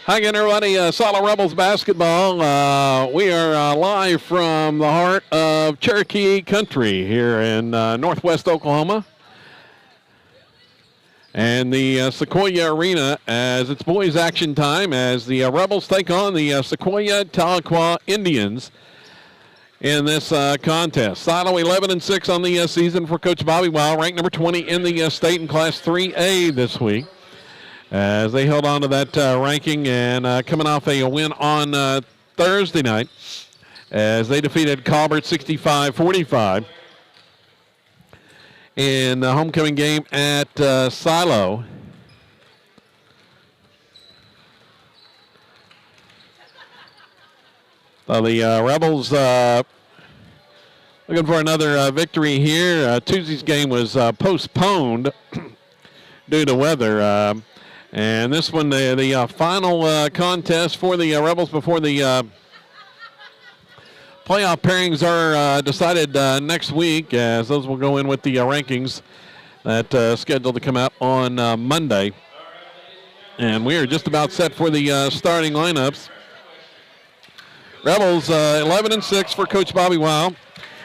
Hi again, everybody. Solid Rebels basketball. We are live from the heart of Cherokee Country here in northwest Oklahoma. And the Sequoyah Arena as it's boys action time as the Rebels take on the Sequoyah Tahlequah Indians in this contest. Silo 11-6 on the season for Coach Bobby Weil, ranked number 20 in the state in Class 3A this week, as they held on to that ranking and coming off a win on Thursday night as they defeated Colbert 65-45 in the homecoming game at Silo. The Rebels looking for another victory here. Tuesday's game was postponed due to weather. And this one, the final contest for the Rebels before the playoff pairings are decided next week, as those will go in with the rankings that scheduled to come out on Monday. And we are just about set for the starting lineups. Rebels 11-6 for Coach Bobby Weil.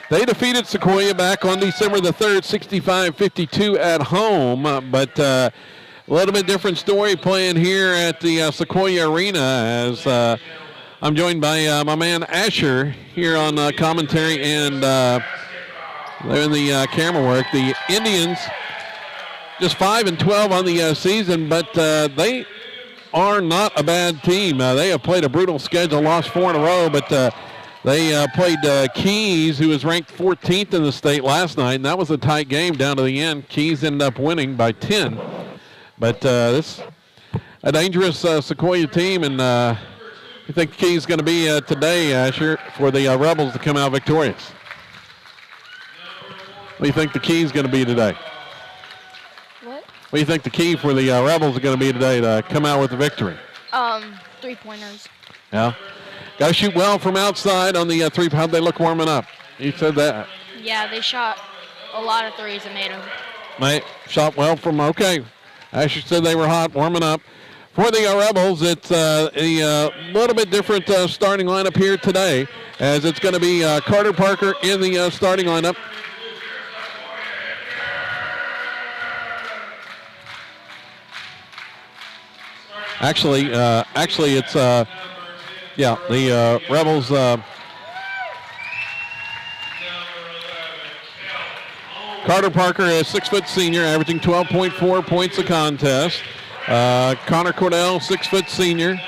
They defeated Sequoyah back on December the 3rd, 65-52 at home, but a little bit different story playing here at the Sequoyah Arena, as I'm joined by my man Asher here on commentary and they're in the camera work. The Indians just 5-12 on the season, but they are not a bad team. They have played a brutal schedule, lost 4 in a row, but they played Keys, who was ranked 14th in the state last night, and that was a tight game down to the end. Keys ended up winning by 10. But this a dangerous Sequoyah team, and I think the key is going to be today, Asher, for the Rebels to come out victorious. What do you think the key is going to be today? What? What do you think the key for the Rebels are going to be today to come out with the victory? 3-pointers. Yeah. Got to shoot well from outside on the three. How'd they look warming up? You said that. Yeah, they shot a lot of threes and made them. Mate, shot well from, okay. Asher said they were hot, warming up. For the Rebels, it's a little bit different starting lineup here today, as it's going to be Carter Parker in the starting lineup. Actually, it's the Rebels. Carter Parker is 6' senior, averaging 12.4 points a contest. Connor Cordell, 6' senior.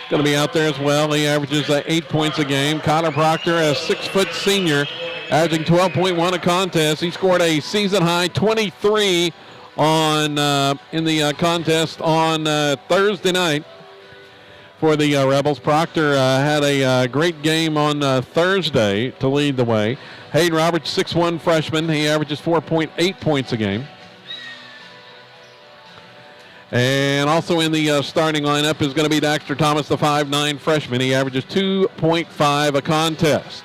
Going to be out there as well. He averages 8 points a game. Connor Proctor, a 6' senior, averaging 12.1 a contest. He scored a season high 23 on in the contest on Thursday night for the Rebels. Proctor had a great game on Thursday to lead the way. Hayden Roberts, 6'1" freshman. He averages 4.8 points a game. And also in the starting lineup is going to be Daxter Thomas, the 5'9" freshman. He averages 2.5 a contest.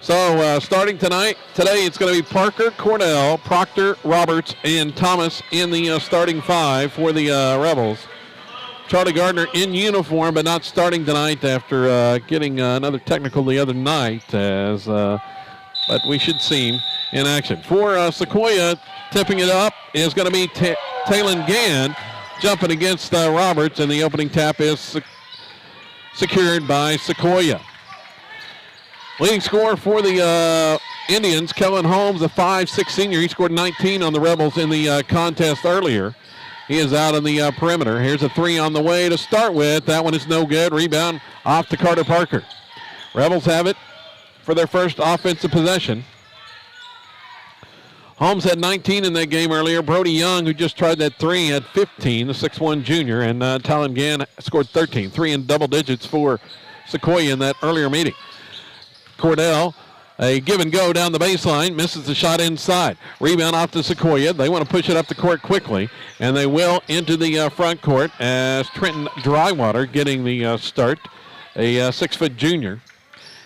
So starting today it's going to be Parker, Cornell, Proctor, Roberts, and Thomas in the starting 5 for the Rebels. Charlie Gardner in uniform, but not starting tonight after getting another technical the other night, but we should see him in action. For Sequoyah, tipping it up is going to be Talon Gann jumping against Roberts, and the opening tap is secured by Sequoyah. Leading scorer for the Indians, Kellen Holmes, a 5'6" senior. He scored 19 on the Rebels in the contest earlier. He is out on the perimeter. Here's a three on the way to start with. That one is no good. Rebound off to Carter Parker. Rebels have it for their first offensive possession. Holmes had 19 in that game earlier. Brody Young, who just tried that three, had 15, the 6'1" junior. And Talon Gann scored 13, 3 in double digits for Sequoyah in that earlier meeting. Cordell, a give and go down the baseline, misses the shot inside. Rebound off to Sequoyah. They want to push it up the court quickly, and they will into the front court as Trenton Drywater getting the start, a 6' junior.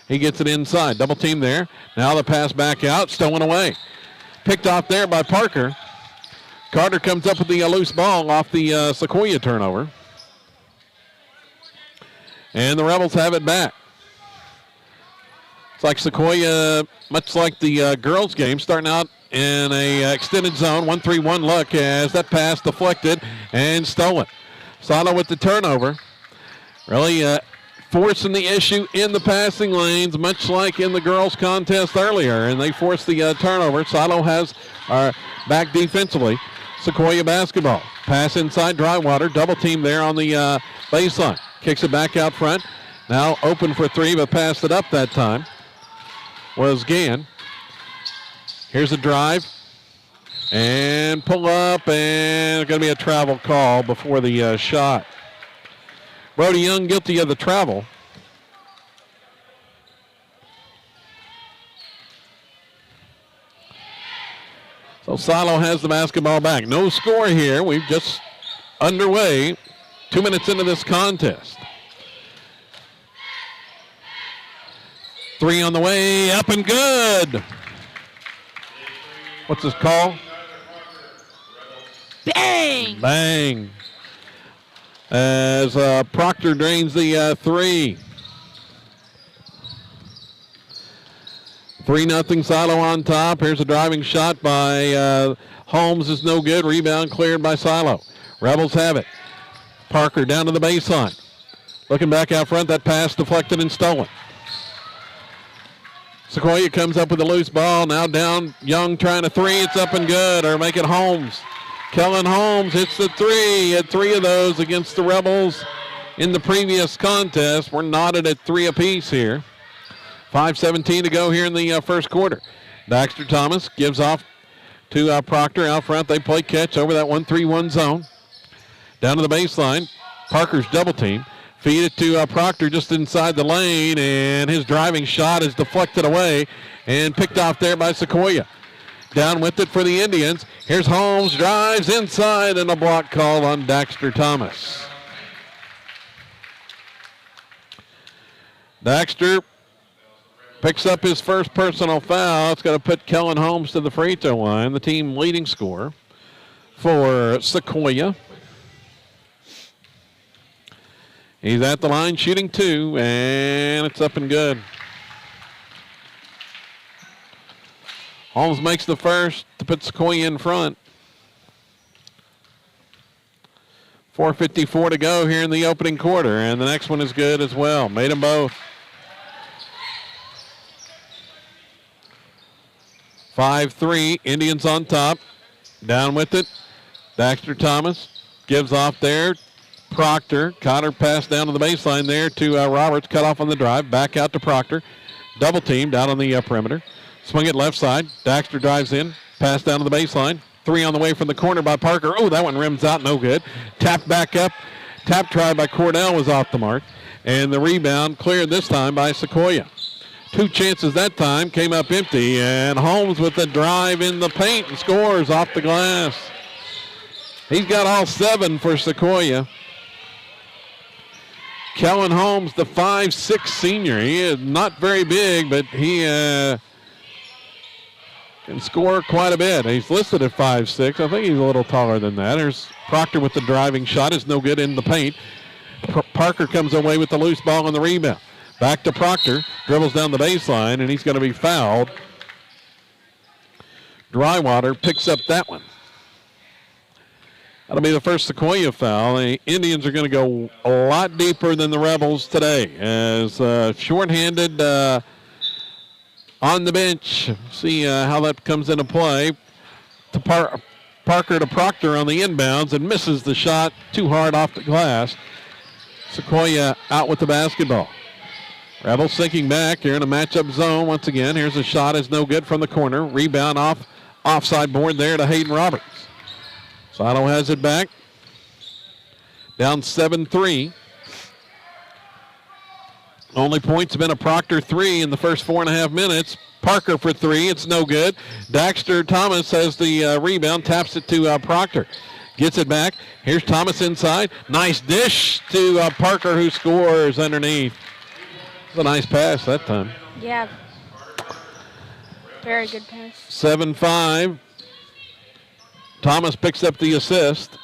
He gets it inside. Double team there. Now the pass back out, stolen away. Picked off there by Parker. Carter comes up with the loose ball off the Sequoyah turnover. And the Rebels have it back. It's like Sequoyah, much like the girls' game, starting out in a extended zone, 1-3-1 look as that pass deflected and stolen. Silo with the turnover. Really forcing the issue in the passing lanes, much like in the girls' contest earlier, and they force the turnover. Silo has back defensively. Sequoyah basketball. Pass inside Drywater. Double team there on the baseline. Kicks it back out front. Now open for three, but passed it up that time. Was Gann. Here's a drive. And pull up, and going to be a travel call before the shot. Brody Young guilty of the travel. So Silo has the basketball back. No score here. We've just underway. 2 minutes into this contest. Three on the way, up and good. What's this call? Bang! Bang. As Proctor drains the three. 3-0 Silo on top. Here's a driving shot by Holmes. Is no good. Rebound cleared by Silo. Rebels have it. Parker down to the baseline. Looking back out front. That pass deflected and stolen. Sequoyah comes up with a loose ball. Now down. Young trying a three. It's up and good. Or make it Holmes. Kellen Holmes hits the three. Had three of those against the Rebels in the previous contest. We're knotted at three apiece here. 5:17 to go here in the first quarter. Daxter Thomas gives off to Proctor out front. They play catch over that 1-3-1 zone. Down to the baseline. Parker's double team. Feed it to Proctor just inside the lane, and his driving shot is deflected away and picked off there by Sequoyah. Down with it for the Indians. Here's Holmes, drives inside, and a block call on Daxter Thomas. Daxter picks up his first personal foul. It's going to put Kellen Holmes to the free throw line, the team leading scorer for Sequoyah. He's at the line shooting two, and it's up and good. Holmes makes the first to put Sequoyah in front. 4:54 to go here in the opening quarter, and the next one is good as well. Made them both. 5-3, Indians on top. Down with it. Daxter Thomas gives off there. Proctor, Cotter pass down to the baseline there to Roberts, cut off on the drive, back out to Proctor. Double team down on the perimeter. Swing it left side. Daxter drives in, pass down to the baseline. Three on the way from the corner by Parker. Oh, that one rims out, no good. Tapped back up. Tap try by Cordell was off the mark. And the rebound cleared this time by Sequoyah. Two chances that time, came up empty, and Holmes with the drive in the paint and scores off the glass. He's got all 7 for Sequoyah. Kellen Holmes, the 5'6" senior. He is not very big, but he can score quite a bit. He's listed at 5'6". I think he's a little taller than that. There's Proctor with the driving shot. Is no good in the paint. Parker comes away with the loose ball on the rebound. Back to Proctor. Dribbles down the baseline, and he's going to be fouled. Drywater picks up that one. That'll be the first Sequoyah foul. The Indians are going to go a lot deeper than the Rebels today as shorthanded on the bench. See how that comes into play. To Parker to Proctor on the inbounds and misses the shot too hard off the glass. Sequoyah out with the basketball. Rebels sinking back here in a matchup zone once again. Here's a shot, is no good from the corner. Rebound offside board there to Hayden Roberts. Silo has it back. Down 7-3. Only points have been a Proctor 3 in the first 4.5 minutes. Parker for 3. It's no good. Daxter Thomas has the rebound. Taps it to Proctor. Gets it back. Here's Thomas inside. Nice dish to Parker, who scores underneath. It's a nice pass that time. Yeah. Very good pass. 7-5. Thomas picks up the assist.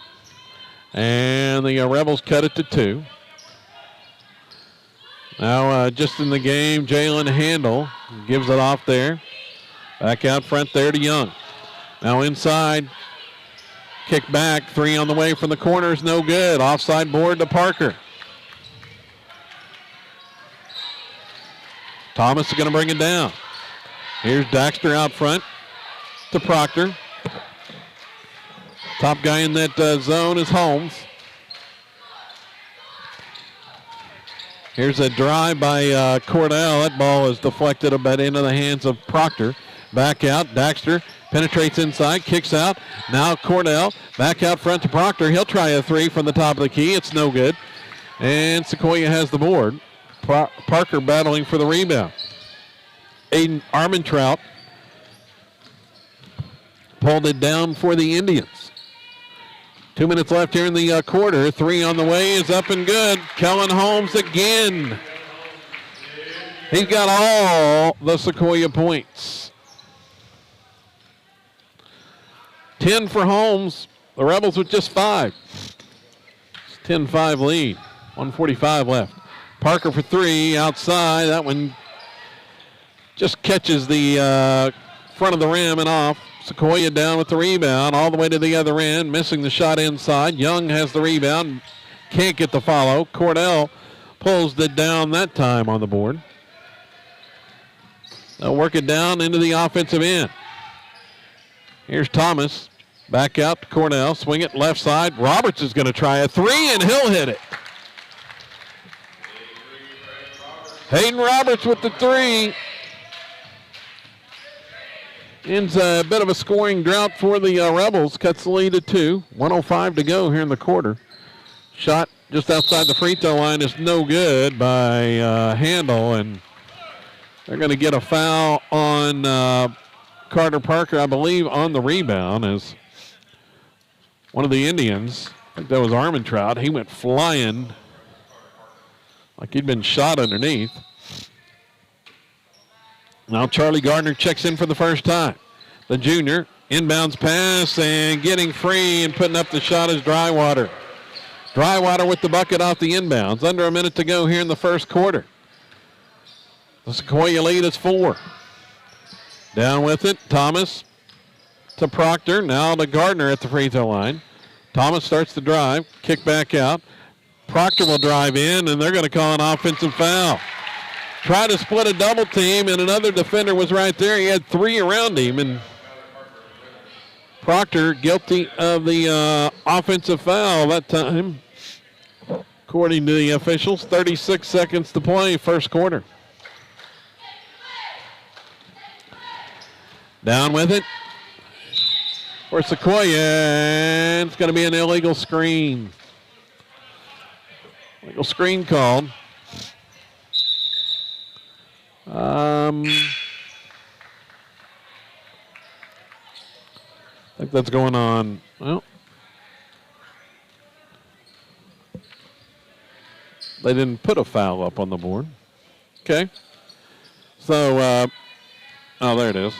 And the Rebels cut it to 2. Now just in the game, Jalen Handel gives it off there. Back out front there to Young. Now inside. Kick back. 3 on the way from the corner is no good. Offside board to Parker. Thomas is going to bring it down. Here's Daxter out front to Proctor. Top guy in that zone is Holmes. Here's a drive by Cordell. That ball is deflected a bit into the hands of Proctor. Back out, Daxter penetrates inside, kicks out. Now Cordell back out front to Proctor. He'll try a 3 from the top of the key. It's no good. And Sequoyah has the board. Parker battling for the rebound. Aiden Armentrout pulled it down for the Indians. 2 minutes left here in the quarter. 3 on the way is up and good. Kellen Holmes again. He's got all the Sequoyah points. 10 for Holmes. The Rebels with just 5. It's 10-5 lead. 1:45 left. Parker for 3 outside. That one just catches the front of the rim and off. Sequoyah down with the rebound all the way to the other end, missing the shot inside. Young has the rebound, can't get the follow. Cordell pulls it down that time on the board. They'll work it down into the offensive end. Here's Thomas, back out to Cordell, swing it left side. Roberts is going to try a 3 and he'll hit it. Hayden Roberts with the 3. Ends a bit of a scoring drought for the Rebels. Cuts the lead to 2. 1:05 to go here in the quarter. Shot just outside the free throw line is no good by Handel, and they're going to get a foul on Carter Parker, I believe, on the rebound as one of the Indians, I think that was Armentrout, he went flying like he'd been shot underneath. Now Charlie Gardner checks in for the first time. The junior, inbounds pass, and getting free and putting up the shot is Drywater. Drywater with the bucket off the inbounds. Under a minute to go here in the first quarter. The Sequoyah lead is 4. Down with it, Thomas to Proctor. Now to Gardner at the free throw line. Thomas starts the drive, kick back out. Proctor will drive in, and they're going to call an offensive foul. Try to split a double team, and another defender was right there. He had 3 around him, and Proctor guilty of the offensive foul that time. According to the officials, 36 seconds to play, first quarter. Down with it for Sequoyah, and it's going to be an illegal screen. Illegal screen called. I think that's going on. Well, they didn't put a foul up on the board. Okay. So, oh, there it is.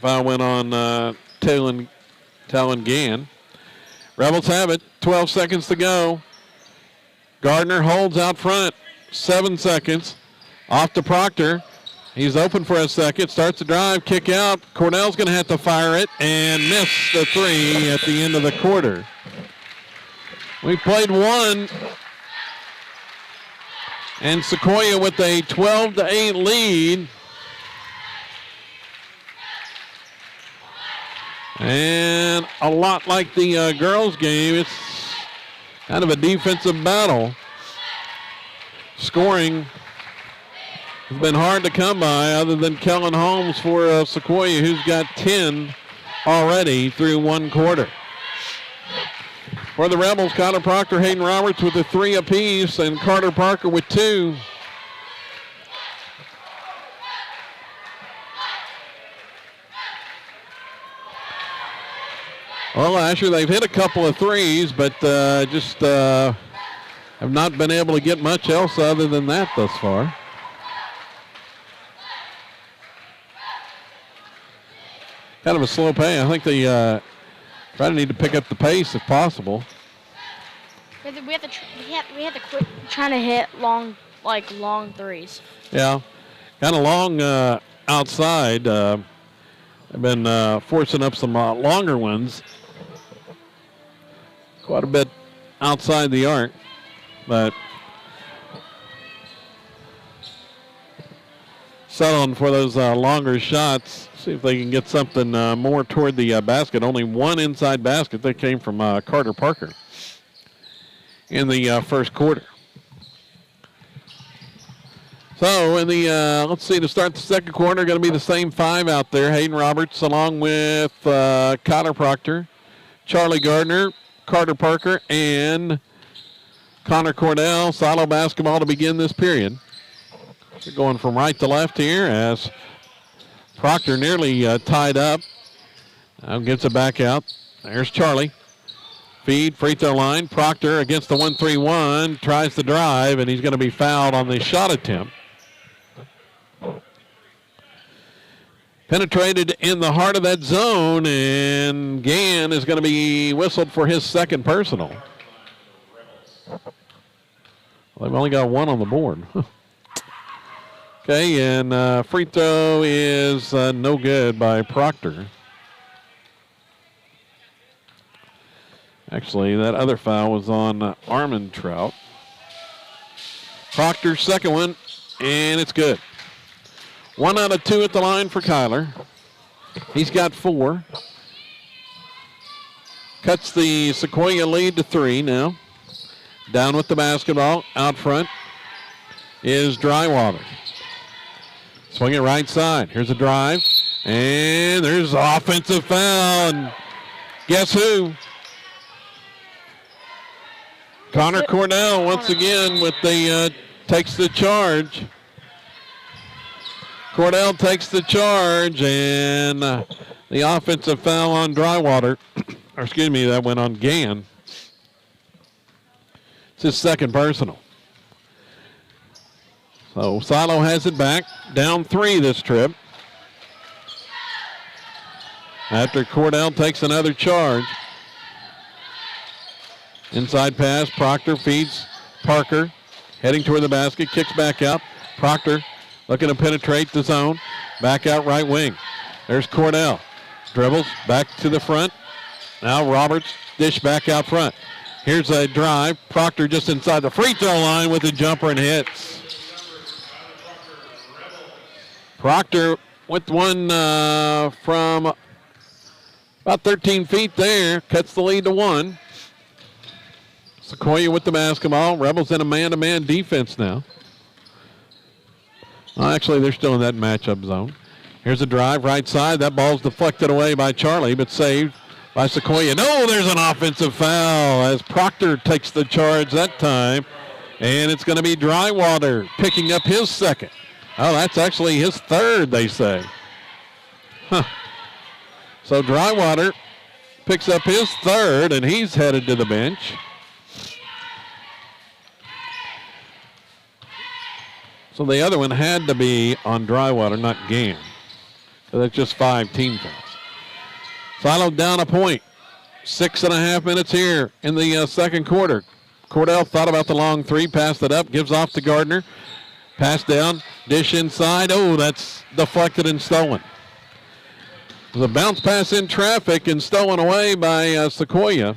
Foul went on Talon Gann. Rebels have it. 12 seconds to go. Gardner holds out front. 7 seconds. Off to Proctor. He's open for a second. Starts to drive. Kick out. Cornell's going to have to fire it and miss the 3 at the end of the quarter. We played 1. And Sequoyah with a 12-8 lead. And a lot like the girls' game, it's kind of a defensive battle. Scoring has been hard to come by other than Kellen Holmes for Sequoyah, who's got 10 already through 1 quarter. For the Rebels, Connor Proctor, Hayden Roberts with a 3 apiece, and Carter Parker with 2. Well, Asher, they've hit a couple of 3s, but just have not been able to get much else other than that thus far. Kind of a slow pay. I think the Try to need to pick up the pace if possible. We have to quit trying to hit long threes. Yeah, kind of long outside. I've been forcing up some longer ones. Quite a bit outside the arc, but settling for those longer shots. See if they can get something more toward the basket. Only one inside basket that came from Carter Parker in the first quarter. So in the, let's see, to start the second quarter, going to be the same five out there. Hayden Roberts along with Kyler Proctor, Charlie Gardner, Carter Parker, and Connor Cordell. Silo basketball to begin this period. They're going from right to left here as Proctor nearly tied up. Now gets it back out. There's Charlie. Feed, free throw line. Proctor against the 1-3-1. Tries to drive, and he's going to be fouled on the shot attempt. Penetrated in the heart of that zone, and Gann is going to be whistled for his second personal. Well, they've only got one on the board. Okay, and free throw is no good by Proctor. Actually, that other foul was on Armand Trout. Proctor's second one, and it's good. 1 out of 2 at the line for Kyler. He's got 4. Cuts the Sequoyah lead to 3 now. Down with the basketball. Out front is Drywater. Swing it right side. Here's a drive. And there's an offensive foul. And guess who? Connor Cordell once again with the takes the charge. Cordell takes the charge, and the offensive foul on Drywater. Or excuse me, that went on Gann. It's his second personal. So Silo has it back. Down 3 this trip. After Cordell takes another charge. Inside pass, Proctor feeds Parker. Heading toward the basket, kicks back out. Proctor looking to penetrate the zone. Back out right wing. There's Cordell. Dribbles back to the front. Now Roberts dish back out front. Here's a drive. Proctor just inside the free throw line with a jumper and hits. Proctor with one from about 13 feet there. Cuts the lead to 1. Sequoyah with the basketball. Rebels in a man-to-man defense now. Well, actually, they're still in that matchup zone. Here's a drive right side. That ball's deflected away by Charlie, but saved by Sequoyah. No, there's an offensive foul as Proctor takes the charge that time. And it's going to be Drywater picking up his second. Oh, that's actually his third, they say. Huh. So Drywater picks up his third, and he's headed to the bench. So the other one had to be on Drywater, not Gann. So that's just 5 team fouls. Silo down a point. 6.5 minutes here in the second quarter. Cordell thought about the long 3, passed it up, gives off to Gardner. Pass down, dish inside. Oh, that's deflected and stolen. It was a bounce pass in traffic and stolen away by Sequoyah.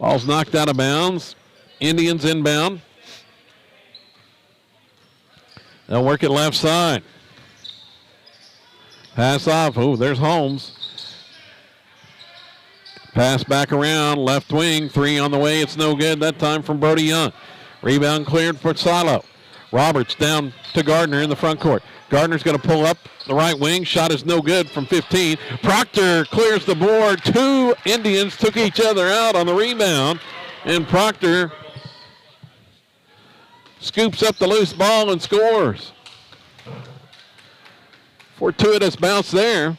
Ball's knocked out of bounds. Indians inbound. They'll work it left side. Pass off. Oh, there's Holmes. Pass back around. Left wing. 3 on the way. It's no good. That time from Brody Young. Rebound cleared for Silo. Roberts down to Gardner in the front court. Gardner's going to pull up the right wing. Shot is no good from 15. Proctor clears the board. 2 Indians took each other out on the rebound. And Proctor scoops up the loose ball and scores. Fortuitous bounce there.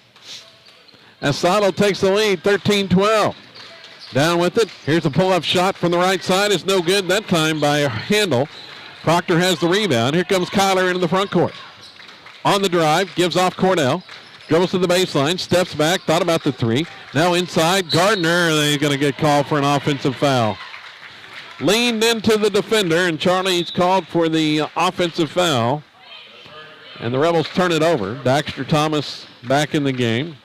As Silo takes the lead, 13-12. Down with it. Here's a pull-up shot from the right side. It's no good that time by Handel. Proctor has the rebound. Here comes Kyler into the front court. on the drive, gives off Cornell. Dribbles to the baseline, steps back, thought about the three. Now inside, Gardner, they're going to get called for an offensive foul. Leaned into the defender, and Charlie's called for the offensive foul. And the Rebels turn it over. Daxter Thomas back in the game.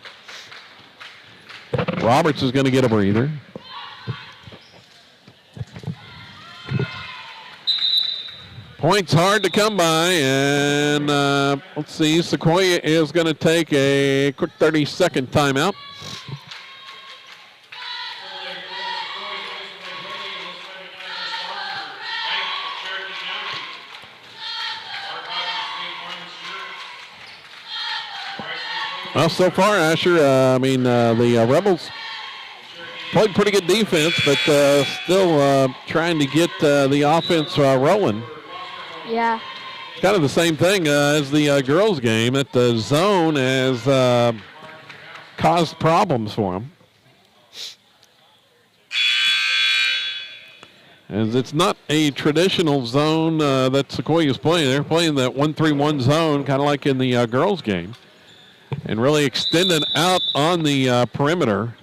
Roberts is going to get a breather. Points hard to come by, and let's see, Sequoyah is going to take a quick 30-second timeout. Well, so far, Asher, the Rebels played pretty good defense, but still trying to get the offense rolling. Yeah. Kind of the same thing as the girls' game. That the zone has caused problems for them. As it's not a traditional zone that Sequoyah is playing. They're playing that 1-3-1 zone, kind of like in the girls' game. And really extending out on the perimeter,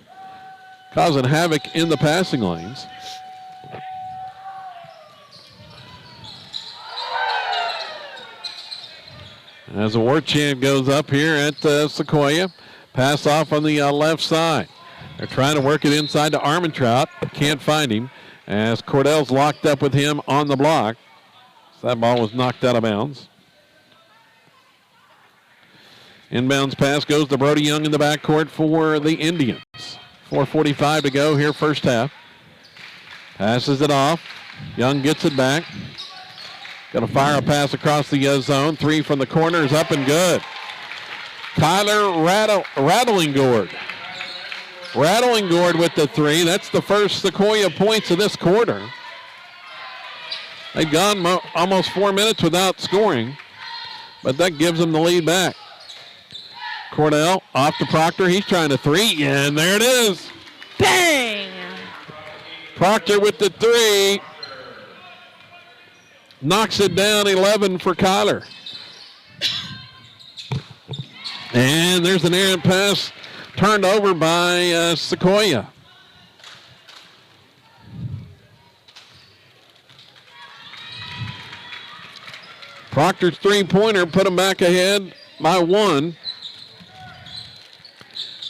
causing havoc in the passing lanes. As the war chant goes up here at Sequoyah, pass off on the left side. They're trying to work it inside to Armentrout. Can't find him as Cordell's locked up with him on the block. So that ball was knocked out of bounds. Inbounds pass goes to Brody Young in the backcourt for the Indians. 4:45 to go here first half. Passes it off. Young gets it back. Going to fire a pass across the zone. Three from the corner is up and good. Kyler Rattlingord. Rattlingord with the three. That's the first Sequoyah points of this quarter. They've gone almost 4 minutes without scoring, but that gives them the lead back. Cornell off to Proctor. He's trying to three, and there it is. Bang! Proctor with the three. Knocks it down, 11 for Kyler. And there's an errant pass turned over by Sequoyah. Proctor's three-pointer put them back ahead by one.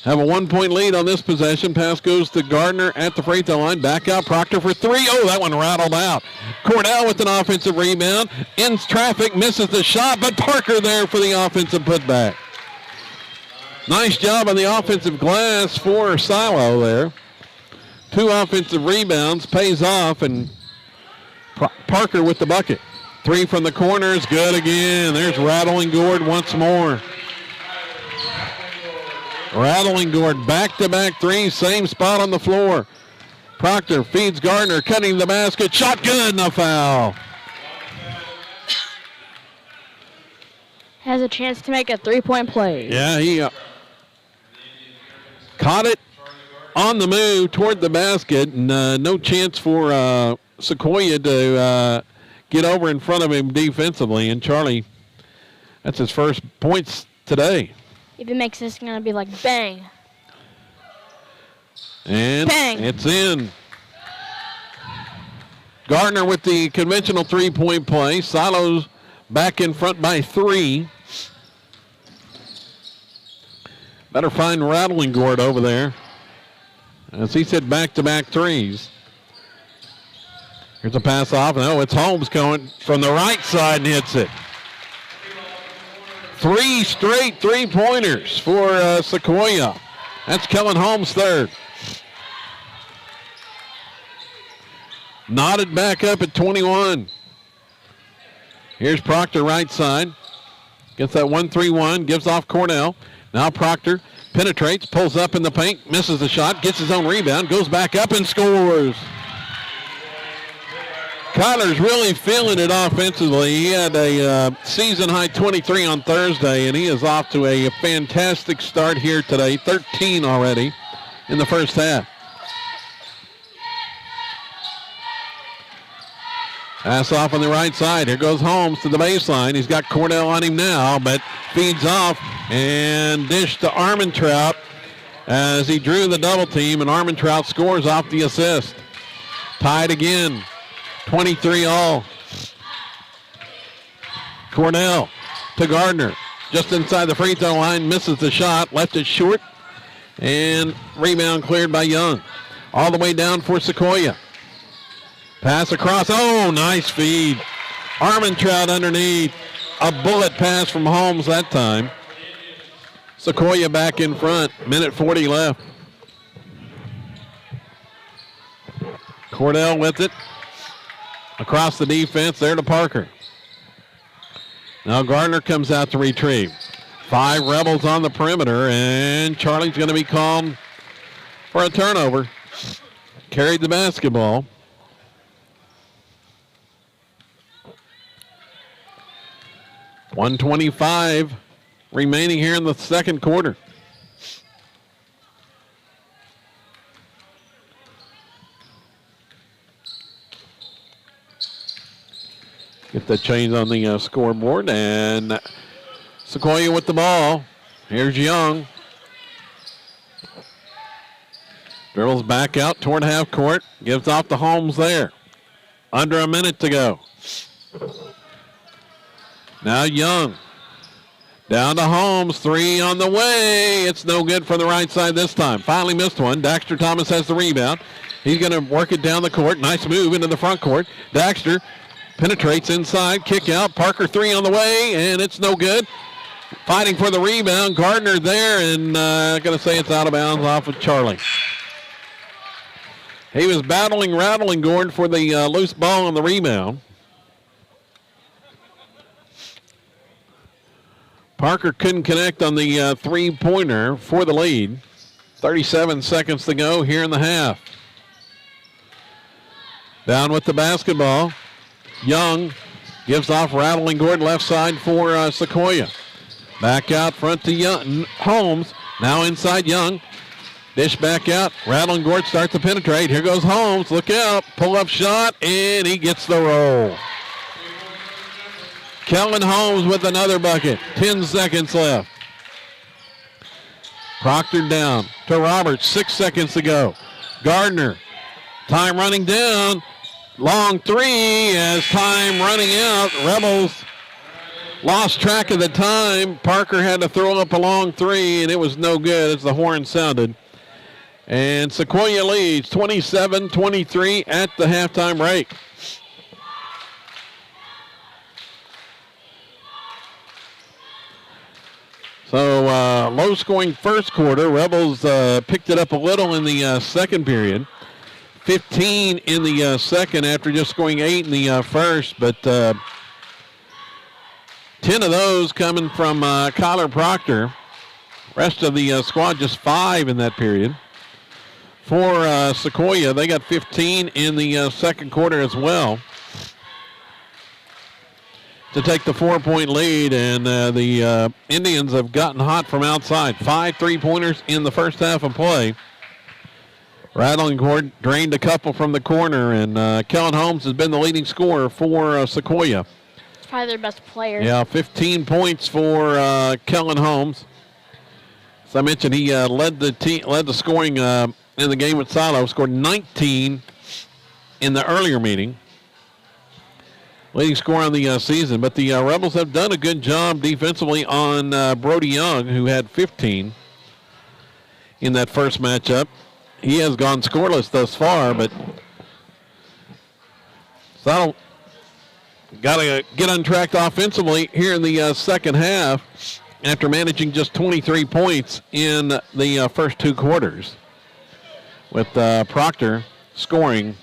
Have a 1-point lead on this possession. Pass goes to Gardner at the free throw line. Back out Proctor for three. Oh, that one rattled out. Cordell with an offensive rebound. In traffic, misses the shot, but Parker there for the offensive putback. Nice job on the offensive glass for Silo there. 2 offensive rebounds, pays off, and Parker with the bucket. 3 from the corner is good again. There's Rattlingord once more. Rattlingord back-to-back threes, same spot on the floor. Proctor feeds Gardner, cutting the basket. Shot good, and a foul. Has a chance to make a 3-point play. Yeah, he caught it on the move toward the basket, and no chance for Sequoyah to get over in front of him defensively. And Charlie, that's his first points today. If it makes this, it's going to be like bang. And bang. It's in. Gardner with the conventional 3-point play. Silos back in front by 3. Better find Rattlingord over there, as he said back-to-back threes. Here's a pass off. No, it's Holmes going from the right side and hits it. 3 straight 3-pointers for Sequoyah. That's Kellen Holmes' third. Knotted back up at 21. Here's Proctor right side. Gets that 1-3-1, gives off Cornell. Now Proctor penetrates, pulls up in the paint, misses the shot, gets his own rebound, goes back up and scores. Kyler's really feeling it offensively. He had a season-high 23 on Thursday, and he is off to a fantastic start here today. 13 already in the first half. Pass off on the right side. Here goes Holmes to the baseline. He's got Cornell on him now, but feeds off and dish to Armentrout as he drew the double team, and Armentrout scores off the assist. Tied again, 23 all. Cornell to Gardner. Just inside the free throw line, misses the shot, left it short, and rebound cleared by Young. All the way down for Sequoyah. Pass across. Oh, nice feed. Armentrout underneath. A bullet pass from Holmes that time. Sequoyah back in front. Minute 40 left. Cornell with it. Across the defense. There to Parker. Now Gardner comes out to retrieve. 5 Rebels on the perimeter, and Charlie's going to be called for a turnover. Carried the basketball. .125 remaining here in the second quarter. Get the change on the scoreboard, and Sequoyah with the ball. Here's Young. Dribbles back out toward half court. Gives off to Holmes there. Under a minute to go. Now Young. Down to Holmes. 3 on the way. It's no good from the right side this time. Finally missed one. Daxter Thomas has the rebound. He's going to work it down the court. Nice move into the front court. Daxter penetrates inside. Kick out. Parker 3 on the way, and it's no good. Fighting for the rebound. Gardner there, and going to say it's out of bounds off of Charlie. He was rattling Gordon for the loose ball on the rebound. Parker couldn't connect on the three-pointer for the lead. 37 seconds to go here in the half. Down with the basketball. Young gives off rattling Gordon left side for Sequoyah. Back out front to Young. Holmes now inside Young. Dish back out. Rattling Gordon starts to penetrate. Here goes Holmes. Look out. Pull-up shot, and he gets the roll. Kellen Holmes with another bucket. 10 seconds left. Proctor down to Roberts. 6 seconds to go. Gardner. Time running down. Long 3 as time running out. Rebels lost track of the time. Parker had to throw up a long 3, and it was no good as the horn sounded. And Sequoyah leads 27-23 at the halftime break. So low-scoring first quarter. Rebels picked it up a little in the second period. 15 in the second after just scoring 8 in the first. But 10 of those coming from Kyler Proctor. Rest of the squad just 5 in that period. For Sequoyah, they got 15 in the second quarter as well to take the 4-point lead, and the Indians have gotten hot from outside. 5 3-pointers in the first half of play. Rattling Gordon drained a couple from the corner, and Kellen Holmes has been the leading scorer for Sequoyah. It's probably their best player. Yeah, 15 points for Kellen Holmes. As I mentioned, he led the scoring in the game with Silo. Scored 19 in the earlier meeting. Leading scorer on the season. But the Rebels have done a good job defensively on Brody Young, who had 15 in that first matchup. He has gone scoreless thus far, but Silo got to get untracked offensively here in the second half after managing just 23 points in the first 2 quarters, with Proctor scoring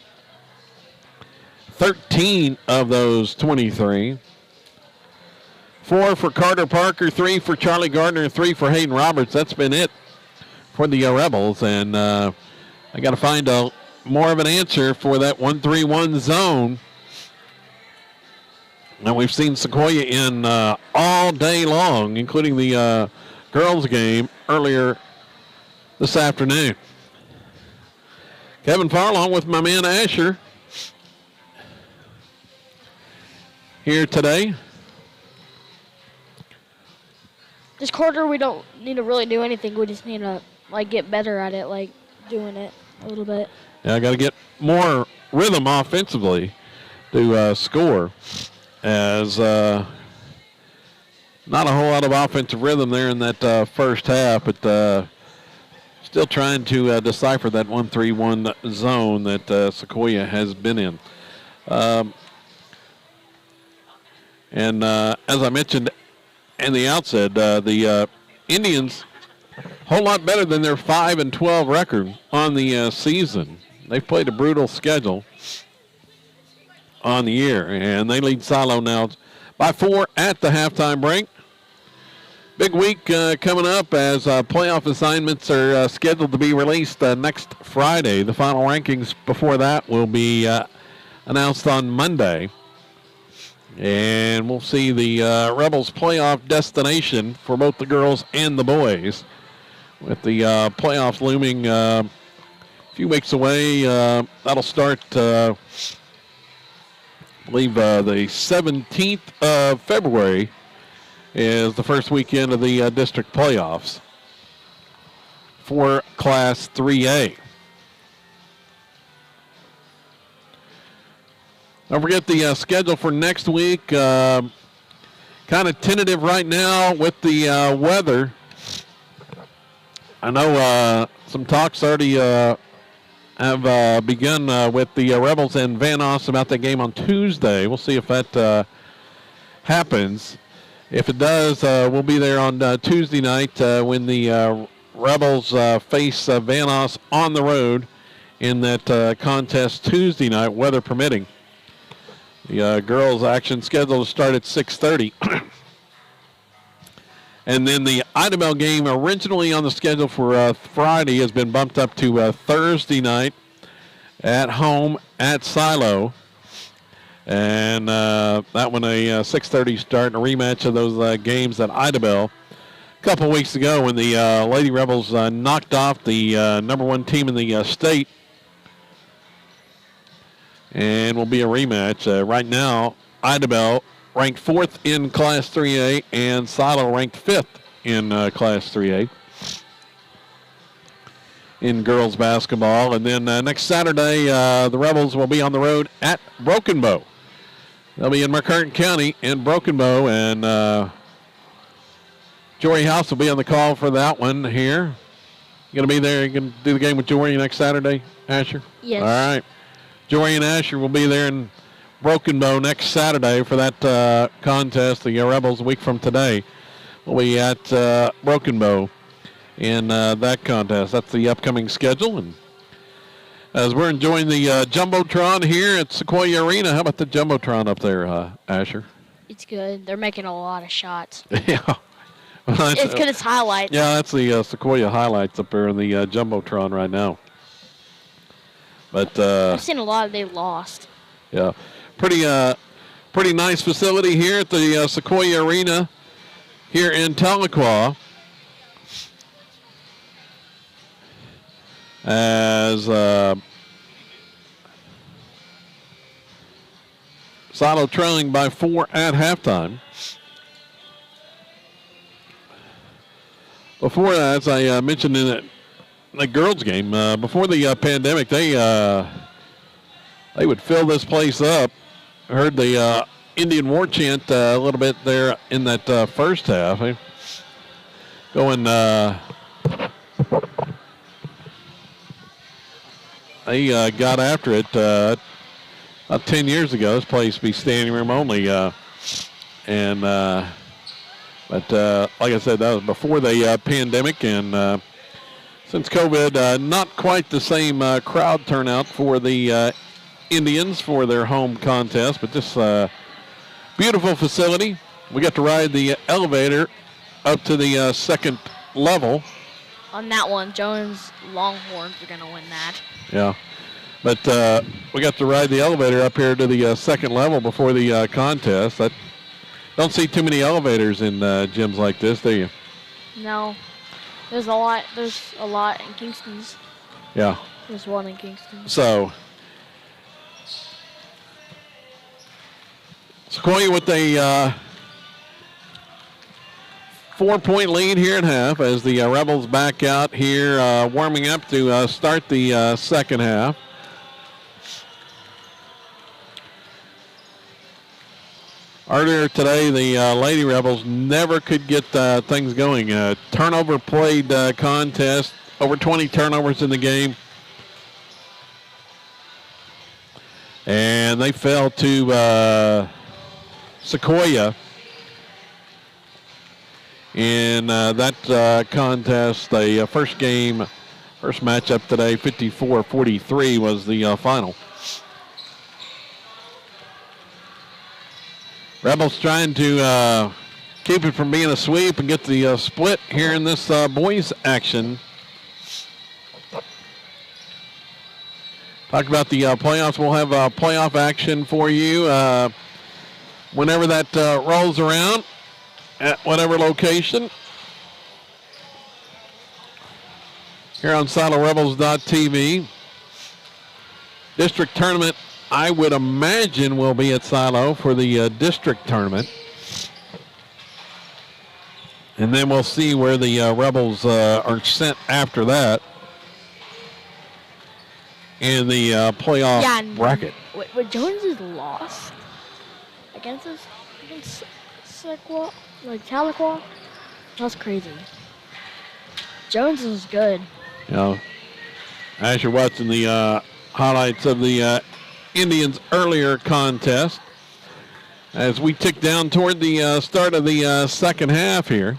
13 of those 23. 4 for Carter Parker, 3 for Charlie Gardner, 3 for Hayden Roberts. That's been it for the Rebels, and I got to find more of an answer for that 1-3-1 zone that we've seen Sequoyah in all day long, including the girls' game earlier this afternoon. Kevin Farlong with my man Asher. here today. This quarter, we don't need to really do anything. We just need to get better at it, doing it a little bit. Yeah, I got to get more rhythm offensively to score, as not a whole lot of offensive rhythm there in that first half, but still trying to decipher that 1-3-1 zone that Sequoyah has been in. And as I mentioned in the outset, the Indians a whole lot better than their 5-12 record on the season. They've played a brutal schedule on the year, and they lead Silo now by 4 at the halftime break. Big week coming up as playoff assignments are scheduled to be released next Friday. The final rankings before that will be announced on Monday. And we'll see the Rebels playoff destination for both the girls and the boys, with the playoffs looming a few weeks away. That'll start, I believe, the 17th of February is the first weekend of the district playoffs for Class 3A. Don't forget the schedule for next week. Kind of tentative right now with the weather. I know some talks already have begun with the Rebels and Van Oss about that game on Tuesday. We'll see if that happens. If it does, we'll be there on Tuesday night when the Rebels face Van Oss on the road in that contest Tuesday night, weather permitting. The girls' action scheduled to start at 6:30. And then the Idabel game, originally on the schedule for Friday, has been bumped up to Thursday night at home at Silo. And that one a 6:30 start, and a rematch of those games at Idabel a couple weeks ago when the Lady Rebels knocked off the number one team in the state. And will be a rematch. Right now, Idabel ranked 4th in Class 3A, and Silo ranked 5th in Class 3A in girls basketball. And then next Saturday, the Rebels will be on the road at Broken Bow. They'll be in McCurtain County in Broken Bow, and Jory House will be on the call for that one here. You going to be there? You going to do the game with Jory next Saturday, Asher? Yes. All right. Jory and Asher will be there in Broken Bow next Saturday for that contest. The Rebels, a week from today, will be at Broken Bow in that contest. That's the upcoming schedule. And as we're enjoying the Jumbotron here at Sequoyah Arena, how about the Jumbotron up there, Asher? It's good. They're making a lot of shots. Yeah. Well, it's good as highlights. Yeah, that's the Sequoyah highlights up there in the Jumbotron right now. But I've seen a lot they lost. Yeah, pretty nice facility here at the Sequoyah Arena here in Tahlequah. As Silo trailing by 4 at halftime. Before that, as I mentioned in the girls' game, before the pandemic, they would fill this place up. I heard the Indian War Chant a little bit there in that first half. Going, they got after it about 10 years ago. This place used to be standing room only. But like I said, that was before the pandemic, and since COVID, not quite the same crowd turnout for the Indians for their home contest, but this beautiful facility. We got to ride the elevator up to the second level. On that one, Jones Longhorns are going to win that. Yeah, but we got to ride the elevator up here to the second level before the contest. I don't see too many elevators in gyms like this, do you? No. There's a lot in Kingston's. Yeah. There's one in Kingston. So Sequoyah with a 4-point lead here at half as the Rebels back out here warming up to start the second half. Earlier today, the Lady Rebels never could get things going. Turnover played contest, over 20 turnovers in the game. And they fell to Sequoyah in that contest. The first matchup today, 54-43 was the final. Rebels trying to keep it from being a sweep and get the split here in this boys action. Talk about the playoffs. We'll have playoff action for you whenever that rolls around at whatever location. Here on SiloRebels.tv. District tournament, I would imagine, will be at Silo for the district tournament. And then we'll see where the Rebels are sent after that in the playoff bracket. With Jones's loss against Sequoyah, like Tahlequah, that's crazy. Jones is good. You know, as you're watching the highlights of the Indians' earlier contest, as we tick down toward the start of the second half here.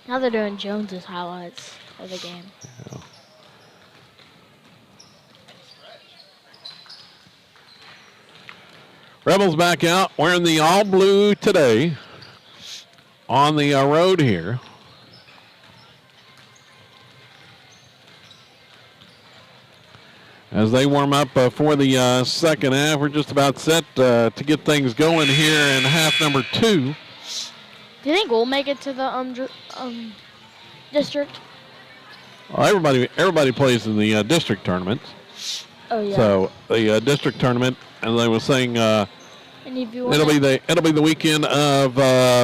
Now they're doing Jones's highlights of the game. Yeah. Rebels back out wearing the all blue today on the road here. As they warm up for the second half, we're just about set to get things going here in half number 2. Do you think we'll make it to the district? Well, everybody plays in the district tournament. Oh yeah. So the district tournament, as I was saying, it'll be the weekend of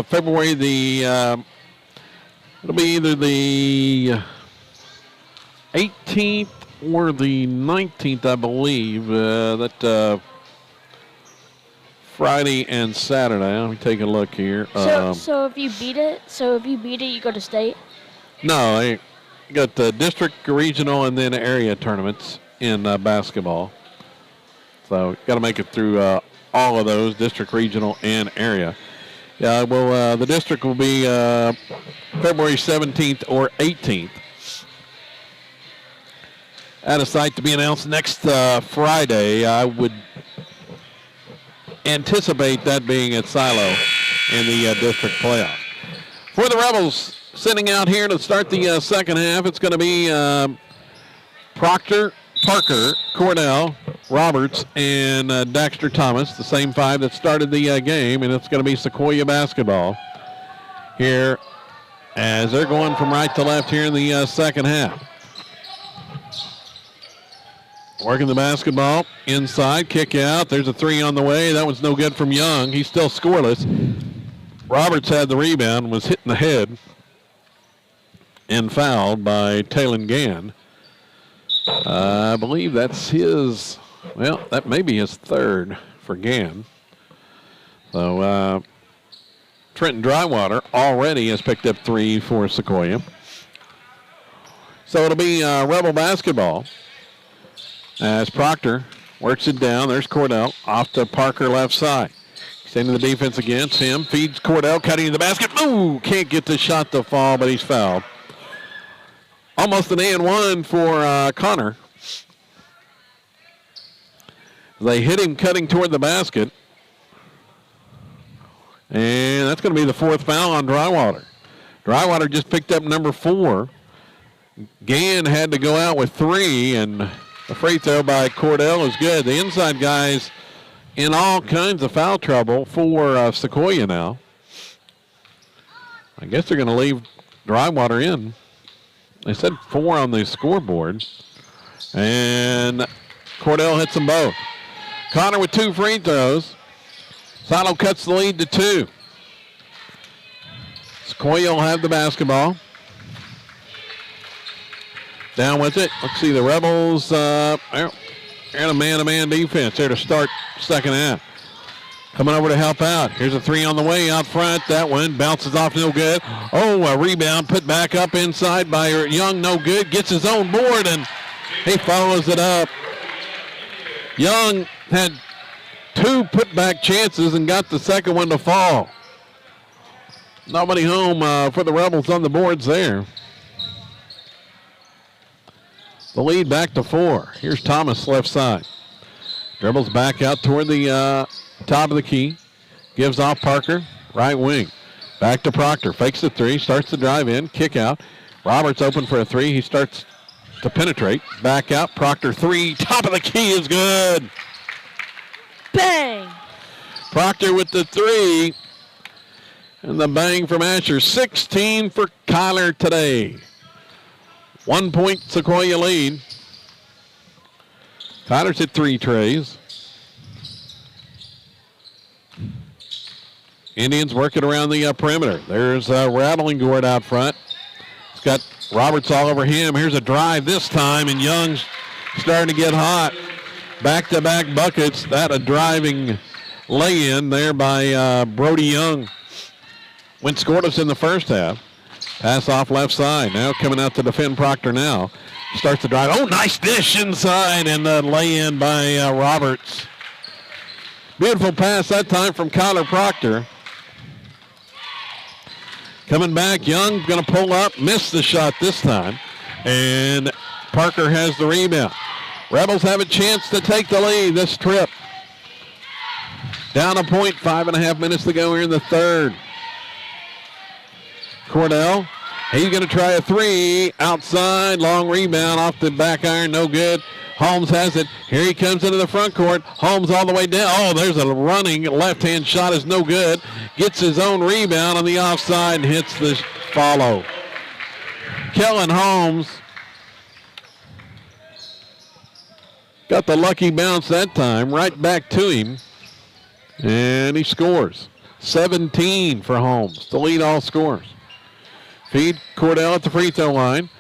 February it'll be either the 18th or the 19th, I believe. That Friday and Saturday. Let me take a look here. So if you beat it, you go to state? No, you got the district, regional, and then area tournaments in basketball. So got to make it through all of those, district, regional, and area. Yeah, well, the district will be February 17th or 18th. At a site to be announced next Friday. I would anticipate that being at Silo in the district playoff. For the Rebels sitting out here to start the second half, it's going to be Proctor, Parker, Cordell, Roberts, and Dexter Thomas, the same 5 that started the game, and it's going to be Sequoyah basketball here as they're going from right to left here in the second half. Working the basketball inside, kick out. There's a 3 on the way. That one's no good from Young. He's still scoreless. Roberts had the rebound, was hit in the head and fouled by Talon Gann. I believe that's that may be his 3rd for Gann. So Trenton Drywater already has picked up 3 for Sequoyah. So it'll be Rebel basketball. As Proctor works it down, there's Cordell off to Parker left side. Extending the defense against him, feeds Cordell, cutting in the basket. Ooh, can't get the shot to fall, but he's fouled. Almost an and-1 for Connor. They hit him cutting toward the basket. And that's going to be the 4th foul on Drywater. Drywater just picked up number 4. Gann had to go out with 3, and the free throw by Cordell is good. The inside guys in all kinds of foul trouble for Sequoyah now. I guess they're going to leave Drywater in. They said 4 on the scoreboard. And Cordell hits them both. Connor with 2 free throws. Silo cuts the lead to 2. Sequoyah will have the basketball. Down with it. Let's see, the Rebels they're in a man-to-man defense here to start second half. Coming over to help out. Here's a 3 on the way out front. That one bounces off, no good. Oh, a rebound put back up inside by Young, no good. Gets his own board, and he follows it up. Young had 2 putback chances and got the second one to fall. Nobody home for the Rebels on the boards there. The lead back to 4. Here's Thomas left side. Dribbles back out toward the top of the key. Gives off Parker, right wing. Back to Proctor. Fakes the 3. Starts to drive in. Kick out. Roberts open for a 3. He starts to penetrate. Back out. Proctor 3. Top of the key is good. Bang! Proctor with the 3. And the bang from Asher. 16 for Kyler today. 1 point Sequoyah lead. Kyler's hit 3 trays. Indians working around the perimeter. There's Rattling Gourd out front. It's got Roberts all over him. Here's a drive this time, and Young's starting to get hot. Back-to-back buckets. That a driving lay-in there by Brody Young. Went scoreless in the first half. Pass off left side. Now coming out to defend Proctor now. Starts to drive. Oh, nice dish inside, and the lay-in by Roberts. Beautiful pass that time from Kyler Proctor. Coming back, Young going to pull up, missed the shot this time, and Parker has the rebound. Rebels have a chance to take the lead this trip. Down a point, 5.5 minutes to go here in the third. Cordell, he's going to try a 3 outside, long rebound off the back iron, no good. Holmes has it. Here he comes into the front court. Holmes all the way down. Oh, there's a running left-hand shot is no good. Gets his own rebound on the offside and hits the follow. Kellen Holmes got the lucky bounce that time, right back to him, and he scores. 17 for Holmes to lead all scores. Feed Cordell at the free throw line.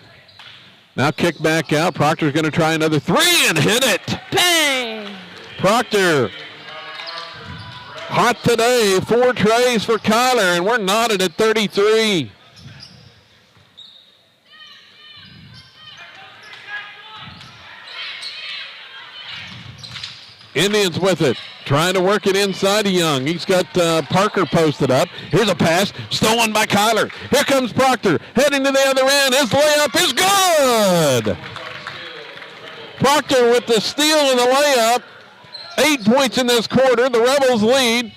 Now kick back out. Proctor's going to try another 3 and hit it. Bang! Proctor. Hot today. 4 trays for Kyler, and we're knotted at 33. Indians with it. Trying to work it inside to Young. He's got Parker posted up. Here's a pass. Stolen by Kyler. Here comes Proctor. Heading to the other end. His layup is good. Proctor with the steal and the layup. 8 points in this quarter. The Rebels lead.